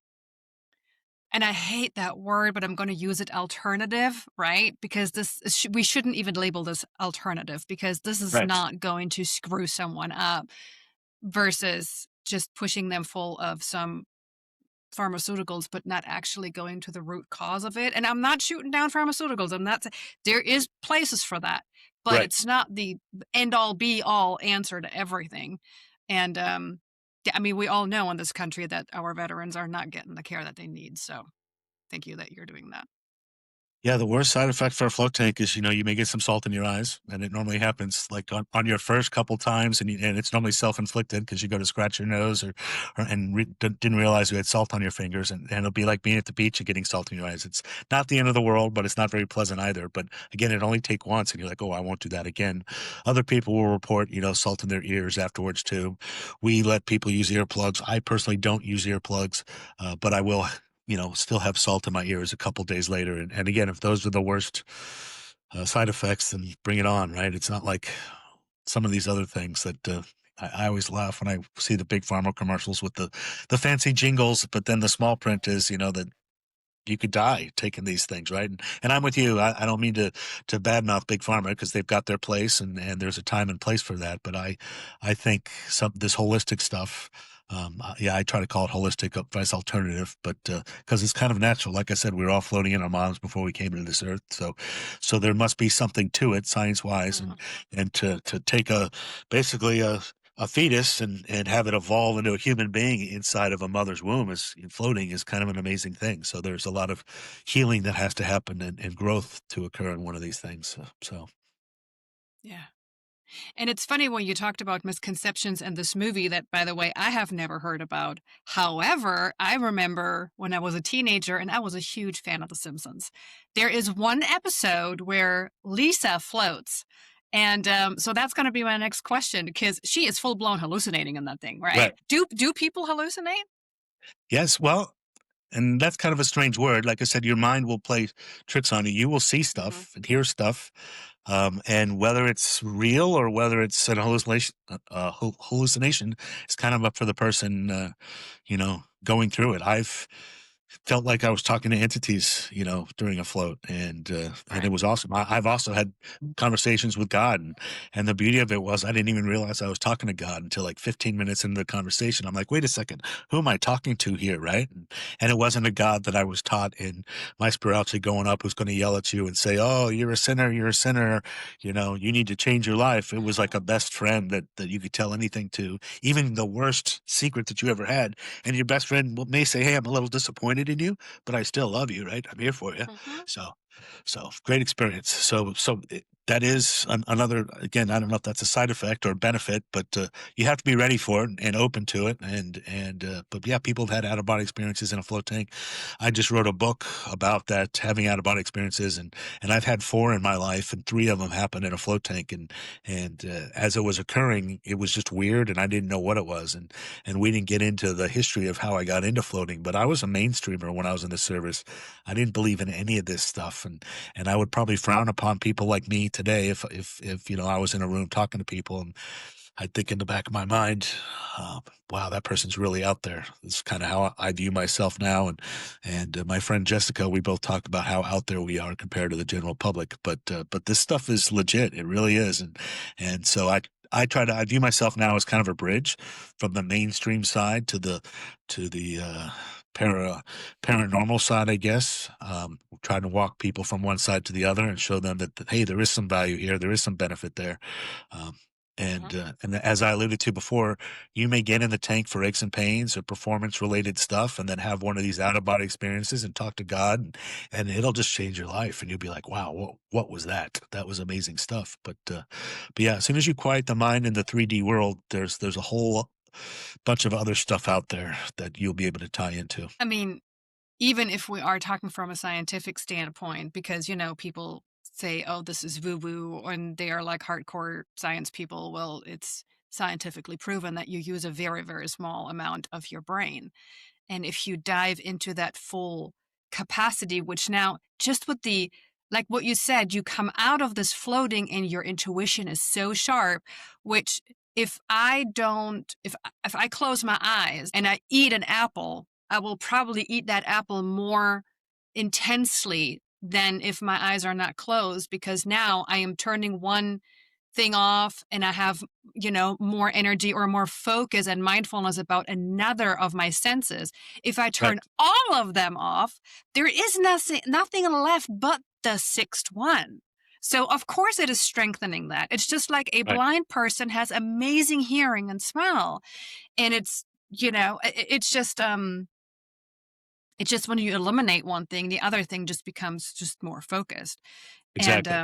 [SPEAKER 2] and I hate that word, but I'm going to use it, alternative, right? Because we shouldn't even label this alternative, because this is
[SPEAKER 1] Right.
[SPEAKER 2] not going to screw someone up versus just pushing them full of some pharmaceuticals, but not actually going to the root cause of it. And I'm not shooting down pharmaceuticals. There is places for that, but
[SPEAKER 1] Right.
[SPEAKER 2] it's not the end all be all answer to everything. And I mean, we all know in this country that our veterans are not getting the care that they need. So thank you that you're doing that.
[SPEAKER 1] Yeah, the worst side effect for a float tank is, you may get some salt in your eyes, and it normally happens like on your first couple times, and it's normally self-inflicted because you go to scratch your nose or didn't realize you had salt on your fingers, and it'll be like being at the beach and getting salt in your eyes. It's not the end of the world, but it's not very pleasant either. But again, it only take once, and you're like, oh, I won't do that again. Other people will report, salt in their ears afterwards too. We let people use earplugs. I personally don't use earplugs, but I will still have salt in my ears a couple days later. And again, if those are the worst side effects, then bring it on, right? It's not like some of these other things that I always laugh when I see the big pharma commercials with the fancy jingles, but then the small print is, that you could die taking these things, right? And I'm with you. I don't mean to badmouth big pharma because they've got their place and there's a time and place for that. But I think this holistic stuff. Yeah, I try to call it holistic advice alternative, but because it's kind of natural. Like I said, we were all floating in our moms before we came into this earth, so there must be something to it, science wise,
[SPEAKER 2] Mhm.
[SPEAKER 1] and to take basically a fetus and have it evolve into a human being inside of a mother's womb is floating is kind of an amazing thing. So there's a lot of healing that has to happen and growth to occur in one of these things. So
[SPEAKER 2] Yeah. And it's funny when you talked about misconceptions and this movie that, by the way, I have never heard about. However, I remember when I was a teenager and I was a huge fan of The Simpsons. There is one episode where Lisa floats. And so that's going to be my next question because she is full blown hallucinating in that thing, right?
[SPEAKER 1] right,
[SPEAKER 2] Do people hallucinate?
[SPEAKER 1] yes, well. And that's kind of a strange word. Like I said, your mind will play tricks on you. You will see
[SPEAKER 2] Hmm.
[SPEAKER 1] stuff and hear stuff. And whether it's real or whether it's an hallucination is kind of up for the person, going through it. I've felt like I was talking to entities, during a float, and
[SPEAKER 2] Right.
[SPEAKER 1] it was awesome. I've also had conversations with God, and the beauty of it was I didn't even realize I was talking to God until like 15 minutes into the conversation. I'm like, wait a second, who am I talking to here, right? And it wasn't a God that I was taught in my spirituality growing up who's going to yell at you and say, "Oh, you're a sinner, you need to change your life." It was like a best friend that you could tell anything to, even the worst secret that you ever had, and your best friend may say, "Hey, I'm a little disappointed in you, but I still love you, right? I'm here for you."
[SPEAKER 2] Hmm.
[SPEAKER 1] So, so great experience. That is another. Again, I don't know if that's a side effect or benefit, but you have to be ready for it and open to it. But yeah, people have had out of body experiences in a float tank. I just wrote a book about that, having out of body experiences, and I've had four in my life, and three of them happened in a float tank. And as it was occurring, it was just weird, and I didn't know what it was, and we didn't get into the history of how I got into floating. But I was a mainstreamer when I was in the service. I didn't believe in any of this stuff, and I would probably frown upon people like me today if I was in a room talking to people, and I think in the back of my mind, uh, wow, that person's really out there. It's kind of how I view myself now. And my friend Jessica, we both talk about how out there we are compared to the general public. But this stuff is legit. It really is. And so I view myself now as kind of a bridge from the mainstream side to the paranormal side, I guess. Trying to walk people from one side to the other and show them that hey, there is some value here, there is some benefit there. Um,
[SPEAKER 2] Hmm.
[SPEAKER 1] and as I alluded to before, you may get in the tank for aches and pains or performance related stuff, and then have one of these out of body experiences and talk to God, and it'll just change your life, and you'll be like, "Wow, what was that? That was amazing stuff." But yeah, as soon as you quiet the mind in the 3D world, there's a whole bunch of other stuff out there that you'll be able to tie into.
[SPEAKER 2] I mean, even if we are talking from a scientific standpoint, because, people say, oh, this is woo woo, and they are like hardcore science people. Well, it's scientifically proven that you use a very, very small amount of your brain. And if you dive into that full capacity, which now just with like what you said, you come out of this floating and your intuition is so sharp, which if I close my eyes and I eat an apple, I will probably eat that apple more intensely than if my eyes are not closed because now I am turning one thing off and I have, more energy or more focus and mindfulness about another of my senses. If I turn
[SPEAKER 1] Right,
[SPEAKER 2] all of them off, there is nothing left but the sixth one. So of course it is strengthening that. It's just like a
[SPEAKER 1] right,
[SPEAKER 2] blind person has amazing hearing and smell. And it's it's just when you eliminate one thing, the other thing just becomes just more focused. And
[SPEAKER 1] Exactly.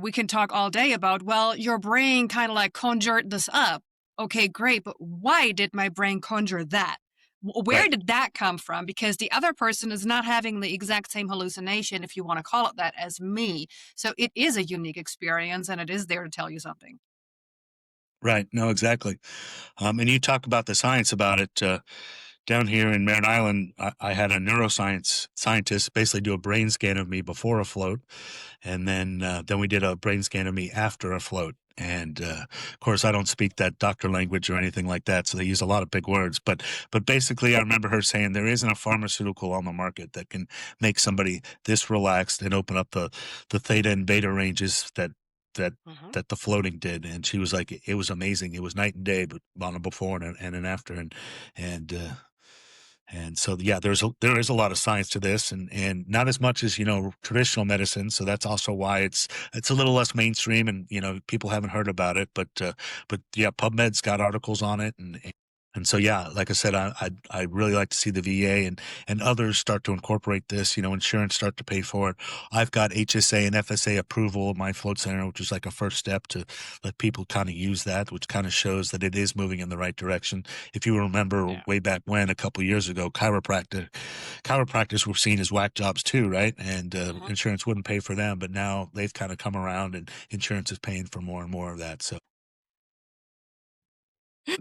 [SPEAKER 2] we can talk all day about, well, your brain kind of like conjured this up. Okay, great, but why did my brain conjure that? Where
[SPEAKER 1] Right.
[SPEAKER 2] did that come from? Because the other person is not having the exact same hallucination, if you want to call it that, as me. So it is a unique experience and it is there to tell you something.
[SPEAKER 1] Right. No, exactly. And you talk about the science about it. Down here in Merritt Island, I had a neuroscience scientist basically do a brain scan of me before a float, and then we did a brain scan of me after a float. And of course, I don't speak that doctor language or anything like that, so they use a lot of big words. But basically, I remember her saying there isn't a pharmaceutical on the market that can make somebody this relaxed and open up the theta and beta ranges that
[SPEAKER 2] Hmm.
[SPEAKER 1] that the floating did. And she was like, it was amazing. It was night and day, but on a before and an after. And and so, yeah, there is a lot of science to this, and not as much as traditional medicine. So that's also why it's a little less mainstream, and people haven't heard about it. But yeah, PubMed's got articles on it, and so yeah, like I said, I really like to see the VA and others start to incorporate this. Insurance start to pay for it. I've got HSA and FSA approval of my float center, which is like a first step to let people kind of use that, which kind of shows that it is moving in the right direction. If you remember
[SPEAKER 2] Yeah.
[SPEAKER 1] way back when, a couple of years ago, chiropractors were seen as whack jobs too, right? And
[SPEAKER 2] Hmm.
[SPEAKER 1] insurance wouldn't pay for them, but now they've kind of come around, and insurance is paying for more and more of that. So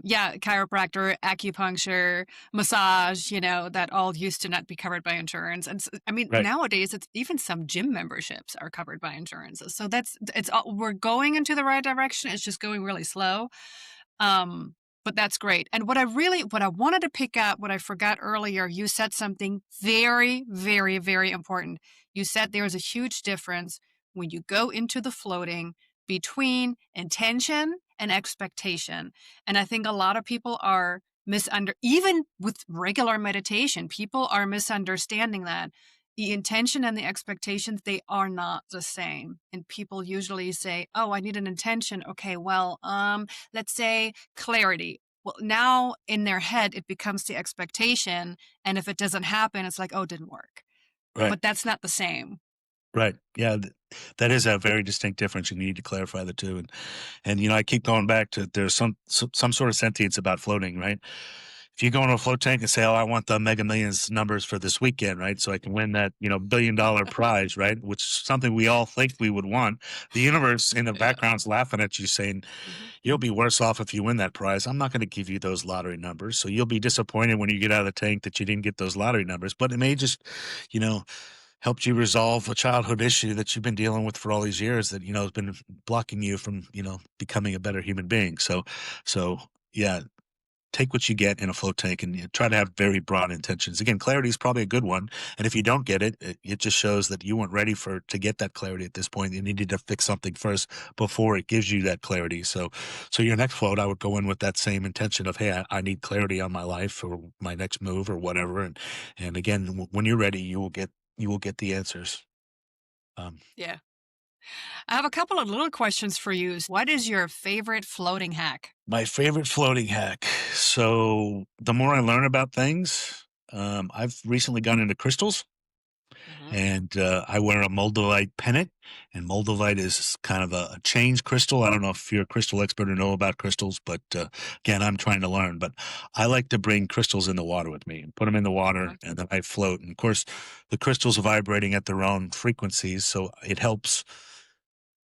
[SPEAKER 2] Yeah, chiropractor, acupuncture, massage, that all used to not be covered by insurance. And I mean,
[SPEAKER 1] right,
[SPEAKER 2] nowadays it's even some gym memberships are covered by insurance. So it's all, we're going into the right direction. It's just going really slow. Um, but that's great. And what I wanted to pick up, what I forgot earlier, you said something very, very, very important. You said there's a huge difference when you go into the floating between intention and expectation. And I think a lot of people are even with regular meditation, people are misunderstanding that the intention and the expectations, they are not the same. And people usually say, oh, I need an intention. Okay, well, let's say clarity. Well, now in their head, it becomes the expectation. And if it doesn't happen, it's like, oh, it didn't work.
[SPEAKER 1] right.
[SPEAKER 2] But that's not the same.
[SPEAKER 1] Right. Yeah, that is a very distinct difference. You need to clarify the two, and I keep going back to there's some sort of sentience about floating, right? If you go into a float tank and say, "Oh, I want the Mega Millions numbers for this weekend, right? So I can win that $1 billion prize, right?" Which is something we all think we would want. The universe in the
[SPEAKER 2] Yeah.
[SPEAKER 1] background's laughing at you, saying,
[SPEAKER 2] Hmm.
[SPEAKER 1] "You'll be worse off if you win that prize. I'm not going to give you those lottery numbers, so you'll be disappointed when you get out of the tank that you didn't get those lottery numbers." But it may just, you know helped you resolve a childhood issue that you've been dealing with for all these years that has been blocking you from becoming a better human being. So yeah, take what you get in a float tank, and try to have very broad intentions. Again, clarity is probably a good one, and if you don't get it, it just shows that you weren't ready to get that clarity at this point. You needed to fix something first before it gives you that clarity. So your next float, I would go in with that same intention of, hey, I need clarity on my life or my next move or whatever. And again, when you're ready, you will get the answers. Um,
[SPEAKER 2] Yeah. I have a couple of little questions for you. What is your favorite floating hack?
[SPEAKER 1] my favorite floating hack. So the more I learn about things, I've recently gone into crystals.
[SPEAKER 2] Hmm.
[SPEAKER 1] And I wear a moldavite pennant, and moldavite is kind of a change crystal. I don't know if you're a crystal expert or know about crystals, but again, I'm trying to learn. But I like to bring crystals in the water with me and put them in the water,
[SPEAKER 2] Okay.
[SPEAKER 1] and then I float. And of course, the crystals are vibrating at their own frequencies, so it helps.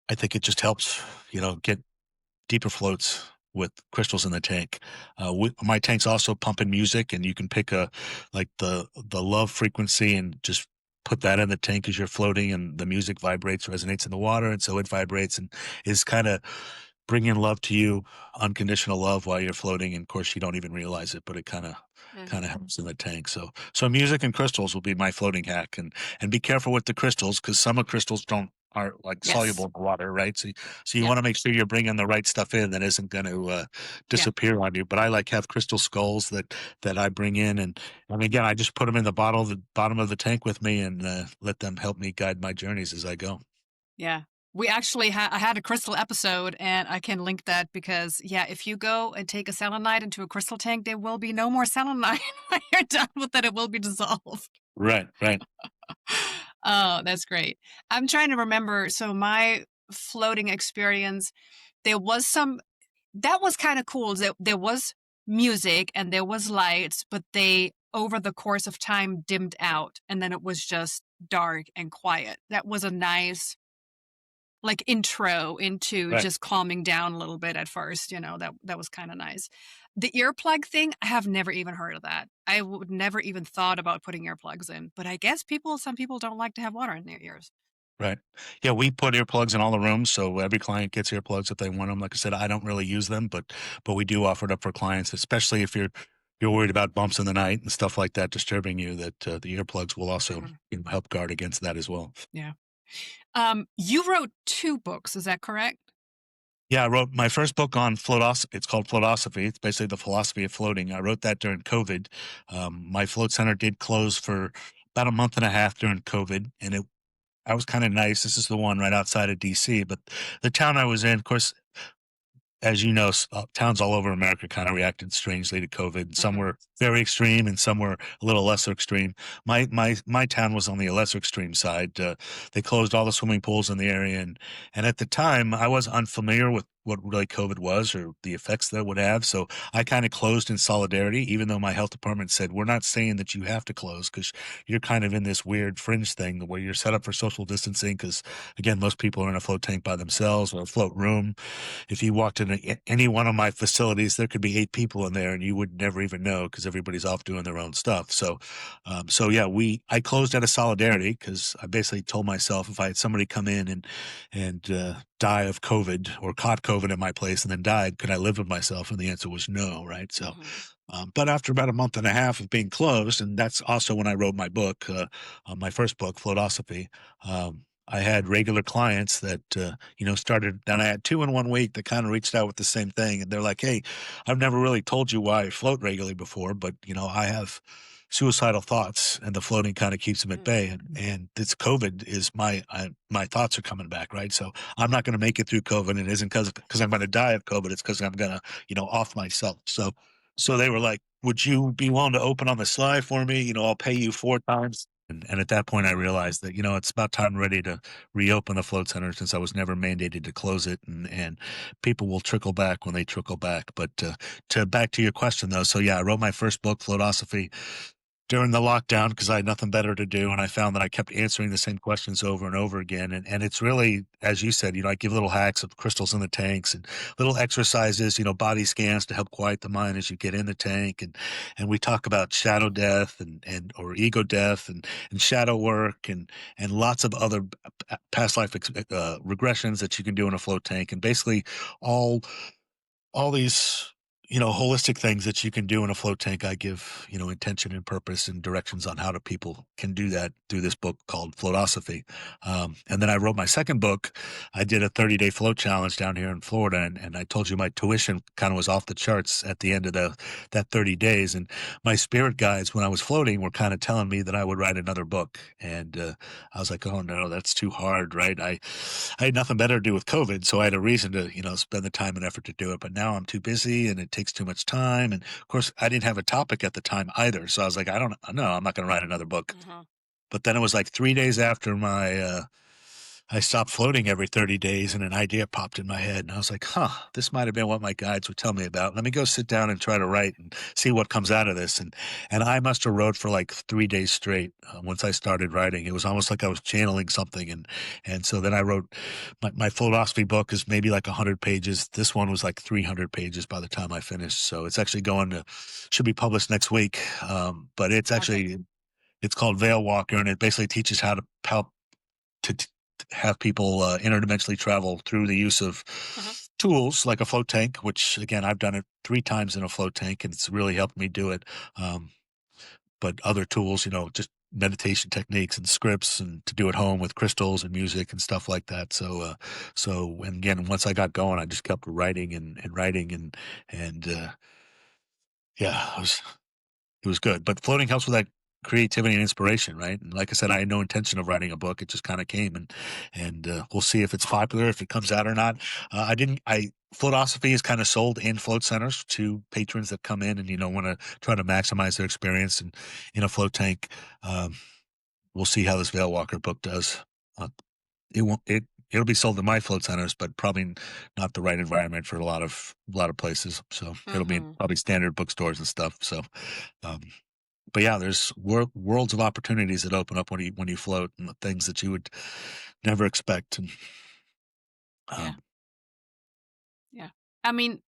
[SPEAKER 1] I think it just helps, get deeper floats with crystals in the tank. My tank's also pumping music, and you can pick like the love frequency and just put that in the tank as you're floating, and the music vibrates, resonates in the water, and so it vibrates and is kind of bringing love to you, unconditional love while you're floating. And of course, you don't even realize it, but it kind of
[SPEAKER 2] Hmm.
[SPEAKER 1] helps in the tank. So music and crystals will be my floating hack, and be careful with the crystals because some of crystals don't are like
[SPEAKER 2] Yes.
[SPEAKER 1] soluble in water, right? So you
[SPEAKER 2] Yep.
[SPEAKER 1] want to make sure you're bringing the right stuff in that isn't going to
[SPEAKER 2] Yeah.
[SPEAKER 1] disappear on you. But I like have crystal skulls that I bring in, and again, I just put them in the bottom of the tank with me, and let them help me guide my journeys as I go.
[SPEAKER 2] Yeah. We actually I had a crystal episode, and I can link that because, yeah, if you go and take a selenite into a crystal tank, there will be no more selenite. When you're done with it, it will be dissolved.
[SPEAKER 1] Right, right,
[SPEAKER 2] Oh, that's great. I'm trying to remember. So my floating experience, there was some that was kind of cool. There was music and there was lights, but they over the course of time dimmed out, and then it was just dark and quiet. That was a nice like intro into
[SPEAKER 1] right.
[SPEAKER 2] just calming down a little bit at first, that was kind of nice. The earplug thing, I have never even heard of that. I would never even thought about putting earplugs in, but I guess some people don't like to have water in their ears.
[SPEAKER 1] Right. Yeah, we put earplugs in all the rooms, so every client gets earplugs if they want them. Like I said, I don't really use them, but we do offer it up for clients, especially if you're worried about bumps in the night and stuff like that disturbing you. That the earplugs will also
[SPEAKER 2] Mhm.
[SPEAKER 1] help guard against that as well.
[SPEAKER 2] Yeah. You wrote 2 books, is that correct?
[SPEAKER 1] Yeah, I wrote my first book on It's called Floatosophy. It's basically the philosophy of floating. I wrote that during COVID. My float center did close for about a month and a half during COVID, and I was kind of nice. This is the one right outside of DC, but the town I was in, of course, as you know, towns all over America kind of reacted strangely to COVID. Some
[SPEAKER 2] Mhm.
[SPEAKER 1] were very extreme, and some were a little lesser extreme. My town was on the lesser extreme side. They closed all the swimming pools in the area, and at the time, I was unfamiliar with what really COVID was or the effects that it would have. So I kind of closed in solidarity, even though my health department said we're not saying that you have to close because you're kind of in this weird fringe thing where you're set up for social distancing. Because again, most people are in a float tank by themselves or a float room. If you walked into any one of my facilities, there could be 8 people in there, and you would never even know because everybody's off doing their own stuff. So yeah, I closed out of solidarity because I basically told myself if I had somebody come in and die of COVID or caught COVID at my place and then died, could I live with myself? And the answer was no, right? So,
[SPEAKER 2] Mhm.
[SPEAKER 1] but after about a month and a half of being closed, and that's also when I wrote my book, my first book, Floatosophy. I had regular clients that started, and I had 2 in 1 week that kind of reached out with the same thing, and they're like, "Hey, I've never really told you why I float regularly before, but I have suicidal thoughts, and the floating kind of keeps them at
[SPEAKER 2] Mm.
[SPEAKER 1] bay. And this COVID is my thoughts are coming back, right? So I'm not going to make it through COVID. It isn't because I'm going to die of COVID. It's because I'm going to off myself. So they were like, "Would you be willing to open on the sly for me? I'll pay you 4 times." And at that point, I realized that it's about time ready to reopen the float center since I was never mandated to close it, and people will trickle back when they trickle back. But to back to your question though, so yeah, I wrote my first book, Floatosophy, during the lockdown because I had nothing better to do. And I found that I kept answering the same questions over and over again. And it's really, as you said, I give little hacks of crystals in the tanks and little exercises, body scans to help quiet the mind as you get in the tank. And we talk about shadow death or ego death and shadow work and lots of other past life regressions that you can do in a float tank. And basically all all these holistic things that you can do in a float tank. I give intention and purpose and directions on how to people can do that through this book called Floatosophy. And then I wrote my second book. I did a 30-day float challenge down here in Florida, and I told you my tuition kind of was off the charts at the end of that 30 days. And my spirit guides when I was floating were kind of telling me that I would write another book. And I was like, oh no, that's too hard, right? I had nothing better to do with COVID, so I had a reason to, spend the time and effort to do it. But now I'm too busy and it takes too much time. And of course, I didn't have a topic at the time either. So I was like, I don't know, I'm not going to write another book.
[SPEAKER 2] Mhm.
[SPEAKER 1] But then it was like 3 days after I stopped floating every 30 days and an idea popped in my head. And I was like, this might have been what my guides would tell me about. Let me go sit down and try to write and see what comes out of this. And I must have wrote for like 3 days straight. Once I started writing, it was almost like I was channeling something. And so then I wrote my philosophy book is maybe like 100 pages. This one was like 300 pages by the time I finished. So it's actually should be published next week. But
[SPEAKER 2] Perfect.
[SPEAKER 1] it's called Veil Walker, and it basically teaches how to help to have people interdimensionally travel through the use of
[SPEAKER 2] Mhm.
[SPEAKER 1] tools like a float tank, which again, I've done it 3 times in a float tank and it's really helped me do it. But other tools, just meditation techniques and scripts and to do at home with crystals and music and stuff like that. And again, once I got going, I just kept writing and writing and yeah, it was good. But floating helps with that creativity and inspiration, right? And like I said, I had no intention of writing a book. It just kind of came, and we'll see if it's popular, if it comes out or not. I didn't. I Floatosophy is kind of sold in float centers to patrons that come in and want to try to maximize their experience in a float tank. Um, we'll see how this Veil Walker book does. Uh, it won't. It'll be sold in my float centers, but probably not the right environment for a lot of places. So it'll be in
[SPEAKER 2] Mhm.
[SPEAKER 1] probably standard bookstores and stuff. So, um, but yeah, there's worlds of opportunities that open up when you float, and the things that you would never expect. And
[SPEAKER 2] Yeah.
[SPEAKER 1] um,
[SPEAKER 2] Yeah. I mean,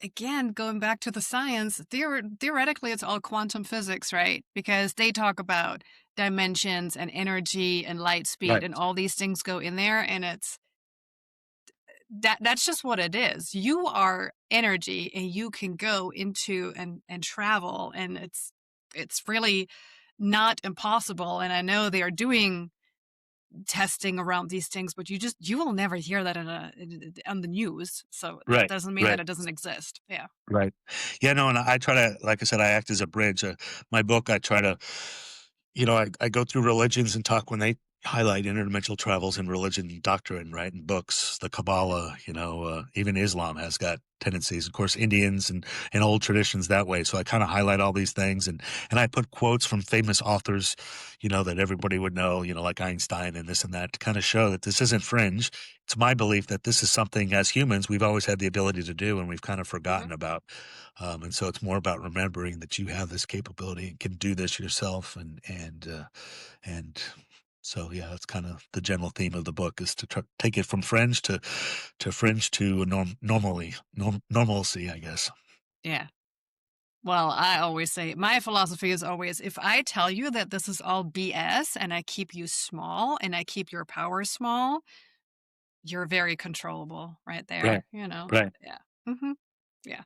[SPEAKER 2] again, going back to the science, theoretically, it's all quantum physics, right? Because they talk about dimensions and energy and light speed,
[SPEAKER 1] right,
[SPEAKER 2] and all these things go in there, and it's that's just what it is. You are energy, and you can go into and travel, and it's really not impossible. And I know they are doing testing around these things, but you will never hear that on the news. So that
[SPEAKER 1] right,
[SPEAKER 2] doesn't mean that
[SPEAKER 1] right.
[SPEAKER 2] it doesn't exist. Yeah.
[SPEAKER 1] Right. Yeah, no, and I try to, like I said, I act as a bridge. My book, I try to, I go through religions and talk when they highlight interdimensional travels in religion doctrine, right? And books, the Kabbalah, even Islam has got tendencies, of course, Indians and old traditions that way. So I kind of highlight all these things and I put quotes from famous authors, that everybody would know, like Einstein and this and that to kind of show that this isn't fringe. It's my belief that this is something as humans we've always had the ability to do and we've kind of
[SPEAKER 2] Hmm.
[SPEAKER 1] forgotten about. And so it's more about remembering that you have this capability and can do this yourself. And so yeah, that's kind of the general theme of the book is to take it from fringe to fringe to normalcy, I guess.
[SPEAKER 2] Yeah. Well, I always say my philosophy is always if I tell you that this is all BS and I keep you small and I keep your power small, you're very controllable right
[SPEAKER 1] Right.
[SPEAKER 2] there, you know?
[SPEAKER 1] Right.
[SPEAKER 2] Yeah. Hmm. Yeah.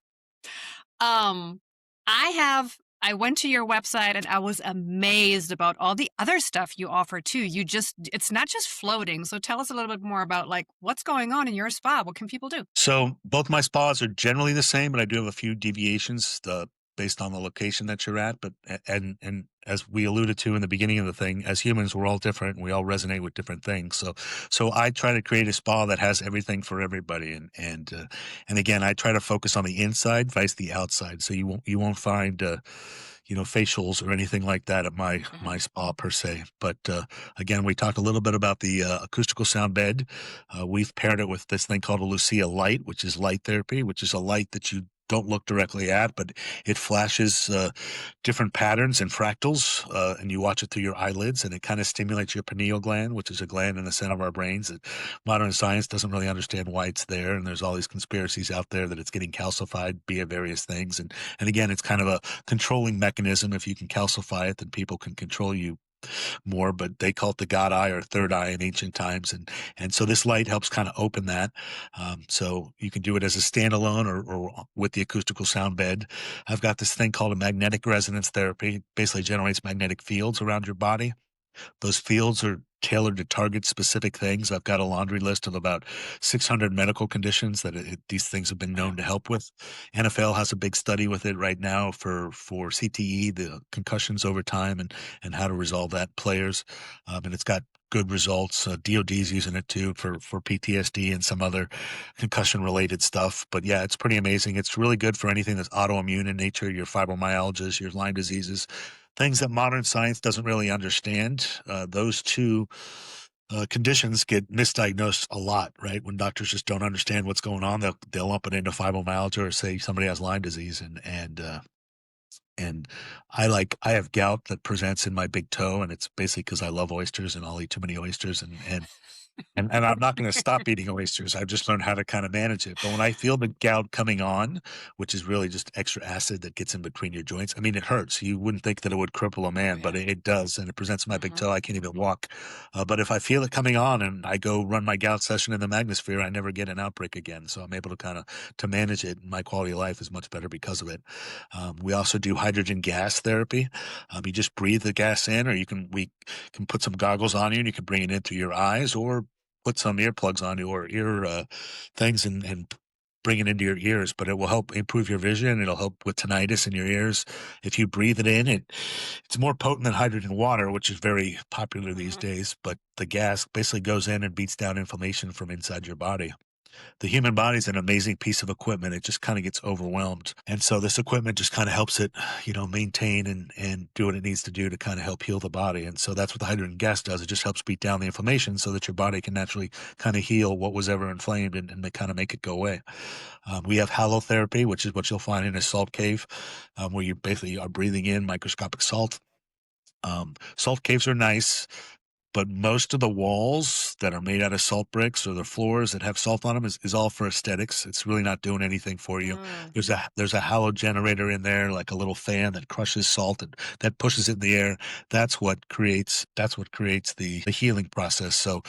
[SPEAKER 2] Um, I went to your website and I was amazed about all the other stuff you offer too. It's not just floating. So tell us a little bit more about like what's going on in your spa. What can people do?
[SPEAKER 1] So both my spas are generally the same, but I do have a few deviations based on the location that you're at. But and as we alluded to in the beginning of the thing, as humans, we're all different and we all resonate with different things. So I try to create a spa that has everything for everybody, and again, I try to focus on the inside, vice the outside. So you won't find facials or anything like that at my
[SPEAKER 2] Hmm.
[SPEAKER 1] spa per se. But again, we talked a little bit about the acoustical sound bed. We've paired it with this thing called a Lucia light, which is light therapy, which is a light that you don't look directly at, but it flashes different patterns and fractals, and you watch it through your eyelids, and it kind of stimulates your pineal gland, which is a gland in the center of our brains that modern science doesn't really understand why it's there. And there's all these conspiracies out there that it's getting calcified via various things. And again, it's kind of a controlling mechanism. If you can calcify it, then people can control you more, but they call it the God eye or third eye in ancient times. And so this light helps kind of open that. So you can do it as a standalone or with the acoustical sound bed. I've got this thing called a magnetic resonance therapy. It basically generates magnetic fields around your body. Those fields are tailored to target specific things. I've got a laundry list of about 600 medical conditions that these things have been known
[SPEAKER 2] Wow.
[SPEAKER 1] to help with. NFL has a big study with it right now for CTE, the concussions over time, and how to resolve that players. And it's got good results. DoD's using it too for PTSD and some other concussion related stuff. But yeah, it's pretty amazing. It's really good for anything that's autoimmune in nature, your fibromyalgias, your Lyme diseases, things that modern science doesn't really understand. Those two conditions get misdiagnosed a lot, right? When doctors just don't understand what's going on, they'll lump it into fibromyalgia or say somebody has Lyme disease, and I have gout that presents in my big toe, and it's basically because I love oysters and I'll eat too many oysters, and I'm not going to stop eating oysters. I've just learned how to kind of manage it. But when I feel the gout coming on, which is really just extra acid that gets in between your joints, I mean, it hurts. You wouldn't think that it would cripple a
[SPEAKER 2] Oh
[SPEAKER 1] man, but
[SPEAKER 2] yeah.
[SPEAKER 1] it does. And it presents in my big
[SPEAKER 2] Hmm.
[SPEAKER 1] toe. I can't even walk. But if I feel it coming on and I go run my gout session in the magnosphere, I never get an outbreak again. So I'm able to kind of to manage it. And my quality of life is much better because of it. We also do hydrogen gas therapy. You just breathe the gas in, or we can put some goggles on you and you can bring it in through your eyes, or put some earplugs on you or ear things and bring it into your ears, but it will help improve your vision. It'll help with tinnitus in your ears. If you breathe it in, it's more potent than hydrogen water, which is very popular these
[SPEAKER 2] Mhm.
[SPEAKER 1] days. But the gas basically goes in and beats down inflammation from inside your body. The human body is an amazing piece of equipment. It just kind of gets overwhelmed. And so this equipment just kind of helps it, maintain and do what it needs to do to kind of help heal the body. And so that's what the hydrogen gas does. It just helps beat down the inflammation so that your body can naturally kind of heal what was ever inflamed and kind of make it go away. We have halotherapy, which is what you'll find in a salt cave, where you basically are breathing in microscopic salt. Salt caves are nice, but most of the walls that are made out of salt bricks or the floors that have salt on them is all for aesthetics. It's really not doing anything for you.
[SPEAKER 2] Mm.
[SPEAKER 1] There's a hollow generator in there, like a little fan that crushes salt and that pushes it in the air. That's what creates the healing process. So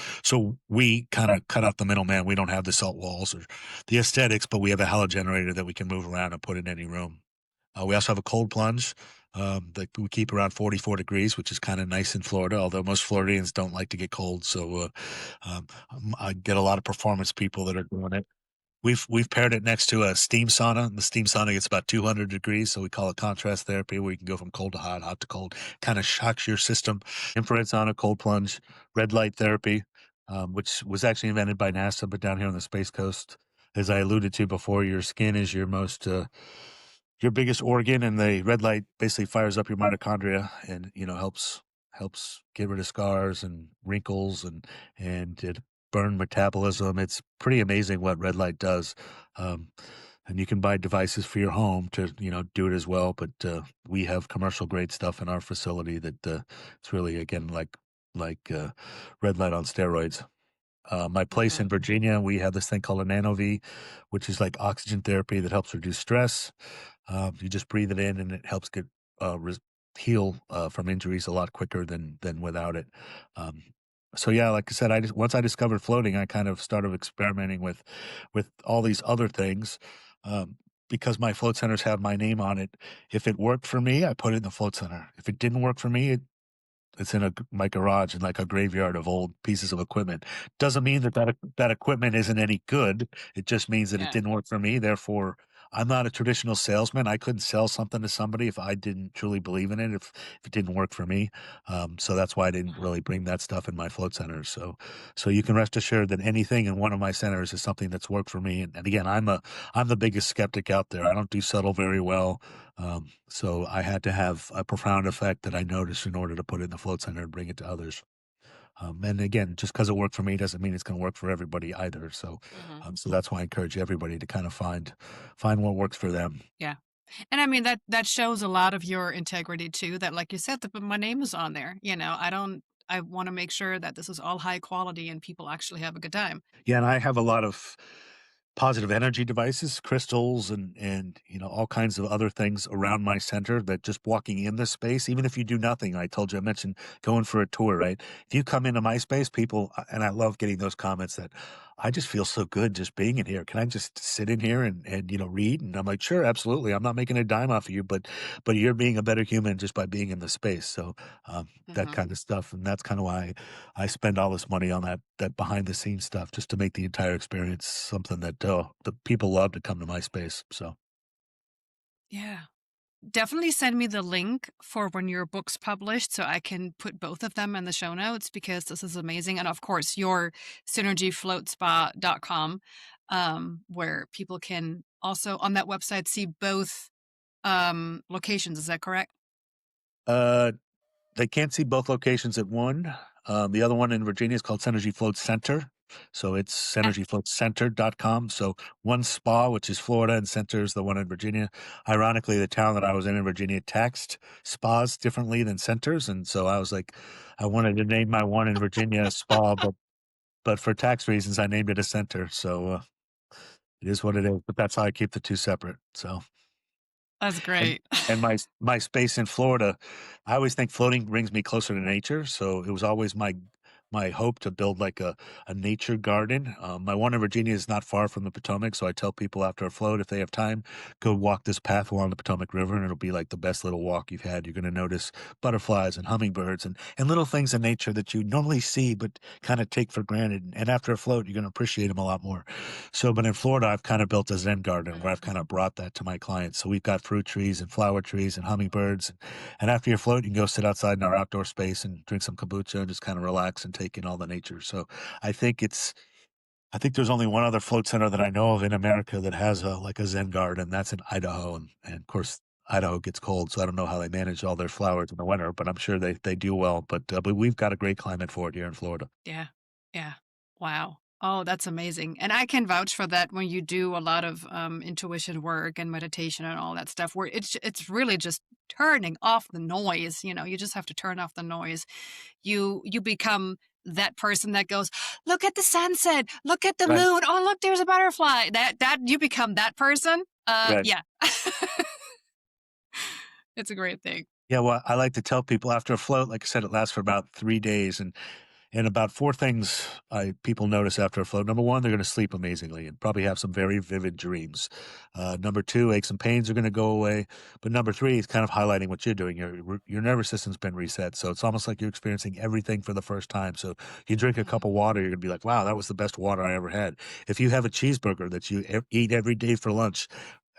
[SPEAKER 1] we kind of cut out the middleman. We don't have the salt walls or the aesthetics, but we have a hollow generator that we can move around and put in any room. We also have a cold plunge that we keep around 44 degrees, which is kind of nice in Florida, although most Floridians don't like to get cold. So I get a lot of performance people that are doing it. We've paired it next to a steam sauna, and the steam sauna gets about 200 degrees, so we call it contrast therapy, where you can go from cold to hot, hot to cold, kind of shocks your system. Infrared sauna, cold plunge, red light therapy, which was actually invented by NASA, but down here on the Space Coast, as I alluded to before, your skin is your biggest organ, and the red light basically fires up your mitochondria and helps get rid of scars and wrinkles and it burn metabolism. It's pretty amazing what red light does. Um, and you can buy devices for your home to do it as well. But we have commercial grade stuff in our facility that it's really again like red light on steroids. My place
[SPEAKER 2] Mhm.
[SPEAKER 1] in Virginia, we have this thing called a nano-V, which is like oxygen therapy that helps reduce stress. You just breathe it in, and it helps get heal from injuries a lot quicker than without it. Um, so yeah, like I said, once I discovered floating, I kind of started experimenting with all these other things. Um, because my float centers have my name on it. If it worked for me, I put it in the float center. If it didn't work for me, it's in my garage in like a graveyard of old pieces of equipment. Doesn't mean that equipment isn't any good. It just means that it
[SPEAKER 2] Yeah.
[SPEAKER 1] didn't work for me. Therefore, I'm not a traditional salesman. I couldn't sell something to somebody if I didn't truly believe in it, if it didn't work for me. So that's why I didn't
[SPEAKER 2] Mhm.
[SPEAKER 1] really bring that stuff in my float centers. So you can rest assured that anything in one of my centers is something that's worked for me. And again, I'm the biggest skeptic out there. I don't do subtle very well. So I had to have a profound effect that I noticed in order to put it in the float center and bring it to others. And again, just because it worked for me doesn't mean it's going to work for everybody either.
[SPEAKER 2] Mhm.
[SPEAKER 1] So that's why I encourage everybody to kind of find what works for them.
[SPEAKER 2] Yeah. And I mean that shows a lot of your integrity too. That, like you said, my name is on there. I don't. I want to make sure that this is all high quality and people actually have a good time.
[SPEAKER 1] Yeah, and I have a lot of positive energy devices, crystals, and all kinds of other things around my center that just walking in this space, even if you do nothing. I mentioned going for a tour, right? If you come into my space, people, and I love getting those comments that I just feel so good just being in here. Can I just sit in here and read? And I'm like, sure, absolutely. I'm not making a dime off of you, but you're being a better human just by being in the space. So that
[SPEAKER 2] Mhm.
[SPEAKER 1] kind of stuff, and that's kind of why I spend all this money on that behind the scenes stuff just to make the entire experience something that the people love to come to my space. So
[SPEAKER 2] Yeah. Definitely send me the link for when your book's published so I can put both of them in the show notes because this is amazing. And of course, your synergyfloatspa.com, where people can also on that website see both locations. Is that correct?
[SPEAKER 1] uh, they can't see both locations at one. The other one in Virginia is called Synergy Float Center. So it's
[SPEAKER 2] Ah,
[SPEAKER 1] synergyfloatcenter.com. So one spa, which is Florida, and center is the one in Virginia. Ironically, the town that I was in Virginia taxed spas differently than centers. And so I was like, I wanted to name my one in Virginia a spa, but for tax reasons, I named it a center. So it is what it is, but that's how I keep the two separate. So
[SPEAKER 2] that's
[SPEAKER 1] and
[SPEAKER 2] great.
[SPEAKER 1] and my space in Florida, I always think floating brings me closer to nature. So it was always my hope to build like a nature garden. My one in Virginia is not far from the Potomac, so I tell people after a float, if they have time, go walk this path along the Potomac River, and it'll be like the best little walk you've had. You're going to notice butterflies and hummingbirds and little things in nature that you normally see but kind of take for granted. And after a float, you're going to appreciate them a lot more. So, but in Florida, I've kind of built a Zen garden where I've kind of brought that to my clients. So we've got fruit trees and flower trees and hummingbirds. And after your float, you can go sit outside in our outdoor space and drink some kombucha and just kind of relax and take in all the nature. So I think it's, I think there's only one other float center that I know of in America that has a like a Zen garden. That's in Idaho, and of course Idaho gets cold, so I don't know how they manage all their flowers in the winter, but I'm sure they do well. But we've got a great climate for it here in Florida.
[SPEAKER 2] Yeah. Yeah. Wow. Oh, that's amazing. And I can vouch for that when you do a lot of intuition work and meditation and all that stuff, where it's really just turning off the noise. You know, you just have to turn off the noise. You become that person that goes, look at the sunset, look at the
[SPEAKER 1] Right,
[SPEAKER 2] moon. Oh, look, there's a butterfly. That you become that person.
[SPEAKER 1] right.
[SPEAKER 2] Yeah, it's a great thing.
[SPEAKER 1] Yeah, well, I like to tell people after a float, like I said, it lasts for about 3 days, and about four things I people notice after a float. Number one, they're going to sleep amazingly and probably have some very vivid dreams. Number two, aches and pains are going to go away. But number three is kind of highlighting what you're doing. Your nervous system's been reset, so it's almost like you're experiencing everything for the first time. So you drink a cup
[SPEAKER 2] Mhm.
[SPEAKER 1] of water, you're going to be like, "Wow, that was the best water I ever had." If you have a cheeseburger that you eat every day for lunch,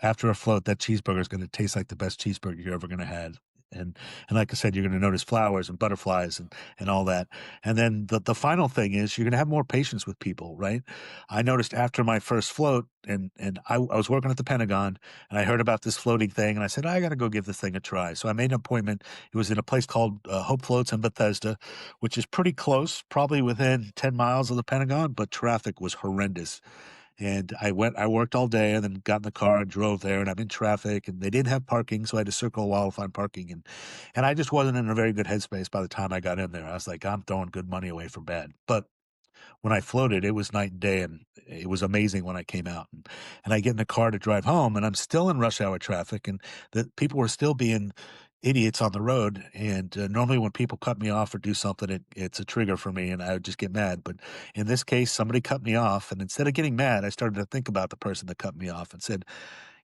[SPEAKER 1] after a float, that cheeseburger is going to taste like the best cheeseburger you're ever going to have. And like I said, you're going to notice flowers and butterflies and all that. And then the final thing is you're going to have more patience with people, right? I noticed after my first float, and I was working at the Pentagon, and I heard about this floating thing, and I said I got to go give this thing a try. So I made an appointment. It was in a place called Hope Floats in Bethesda, which is pretty close, probably within 10 miles of the Pentagon, but traffic was horrendous. And I worked all day and then got in the car and drove there, and I'm in traffic, and they didn't have parking, so I had to circle a while to find parking. And I just wasn't in a very good headspace by the time I got in there. I was like, I'm throwing good money away for bad. But when I floated, it was night and day, and it was amazing when I came out. And I get in the car to drive home, and I'm still in rush hour traffic, and the people were still being idiots on the road. And normally, when people cut me off or do something, it's a trigger for me, and I would just get mad. But in this case, somebody cut me off, and instead of getting mad, I started to think about the person that cut me off and said,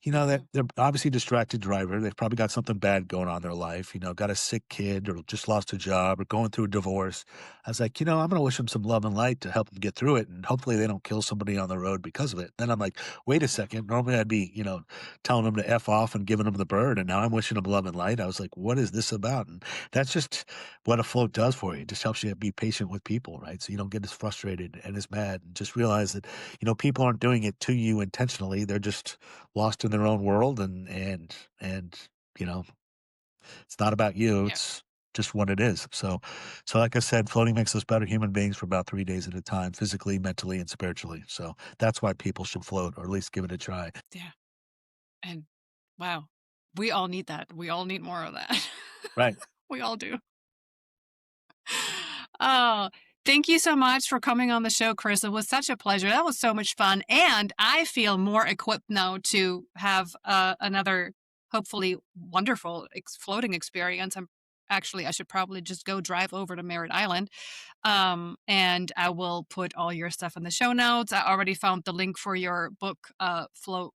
[SPEAKER 1] that
[SPEAKER 2] Mhm.
[SPEAKER 1] they're obviously distracted driver. They've probably got something bad going on in their life, got a sick kid or just lost a job or going through a divorce. I was like, I'm going to wish them some love and light to help them get through it. And hopefully they don't kill somebody on the road because of it. Then I'm like, wait a second. Normally I'd be, telling them to F off and giving them the bird. And now I'm wishing them love and light. I was like, what is this about? And that's just what a float does for you. It just helps you be patient with people, right? So you don't get as frustrated and as mad, and just realize that, people aren't doing it to you intentionally. They're just lost in their own world, and you know it's not about you,
[SPEAKER 2] Yeah.
[SPEAKER 1] it's just what it is. So like I said, floating makes us better human beings for about 3 days at a time, physically, mentally, and spiritually. So that's why people should float, or at least give it a try.
[SPEAKER 2] Yeah. And wow, we all need that. We all need more of that.
[SPEAKER 1] Right.
[SPEAKER 2] We all do. Oh, thank you so much for coming on the show, Chris. It was such a pleasure. That was so much fun. And I feel more equipped now to have another, hopefully, wonderful floating experience. I should probably just go drive over to Merritt Island. And I will put all your stuff in the show notes. I already found the link for your book,
[SPEAKER 1] Float-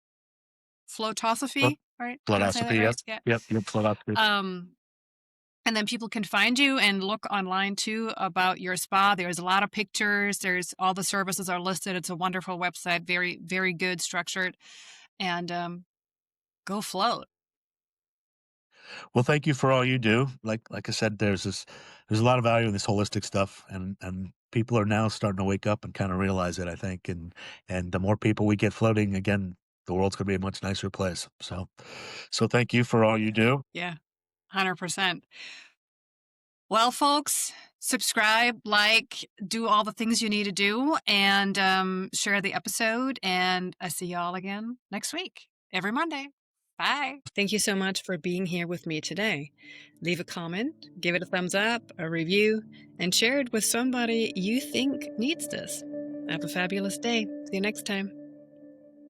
[SPEAKER 2] Floatosophy, right? Did I say that
[SPEAKER 1] Floatosophy, yep.
[SPEAKER 2] right? Yeah.
[SPEAKER 1] Yep, floatosophy.
[SPEAKER 2] Um, and then people can find you and look online too about your spa. There's a lot of pictures. There's all the services are listed. It's a wonderful website, very, very good, structured. And go float.
[SPEAKER 1] Well, thank you for all you do. Like I said, there's a lot of value in this holistic stuff, and people are now starting to wake up and kind of realize it, I think. And the more people we get floating, again, the world's going to be a much nicer place. So thank you for all you do.
[SPEAKER 2] Yeah, 100%. Well, folks, subscribe, like, do all the things you need to do, and share the episode. And I see y'all again next week, every Monday. Bye. Thank you so much for being here with me today. Leave a comment, give it a thumbs up, a review, and share it with somebody you think needs this. Have a fabulous day. See you next time.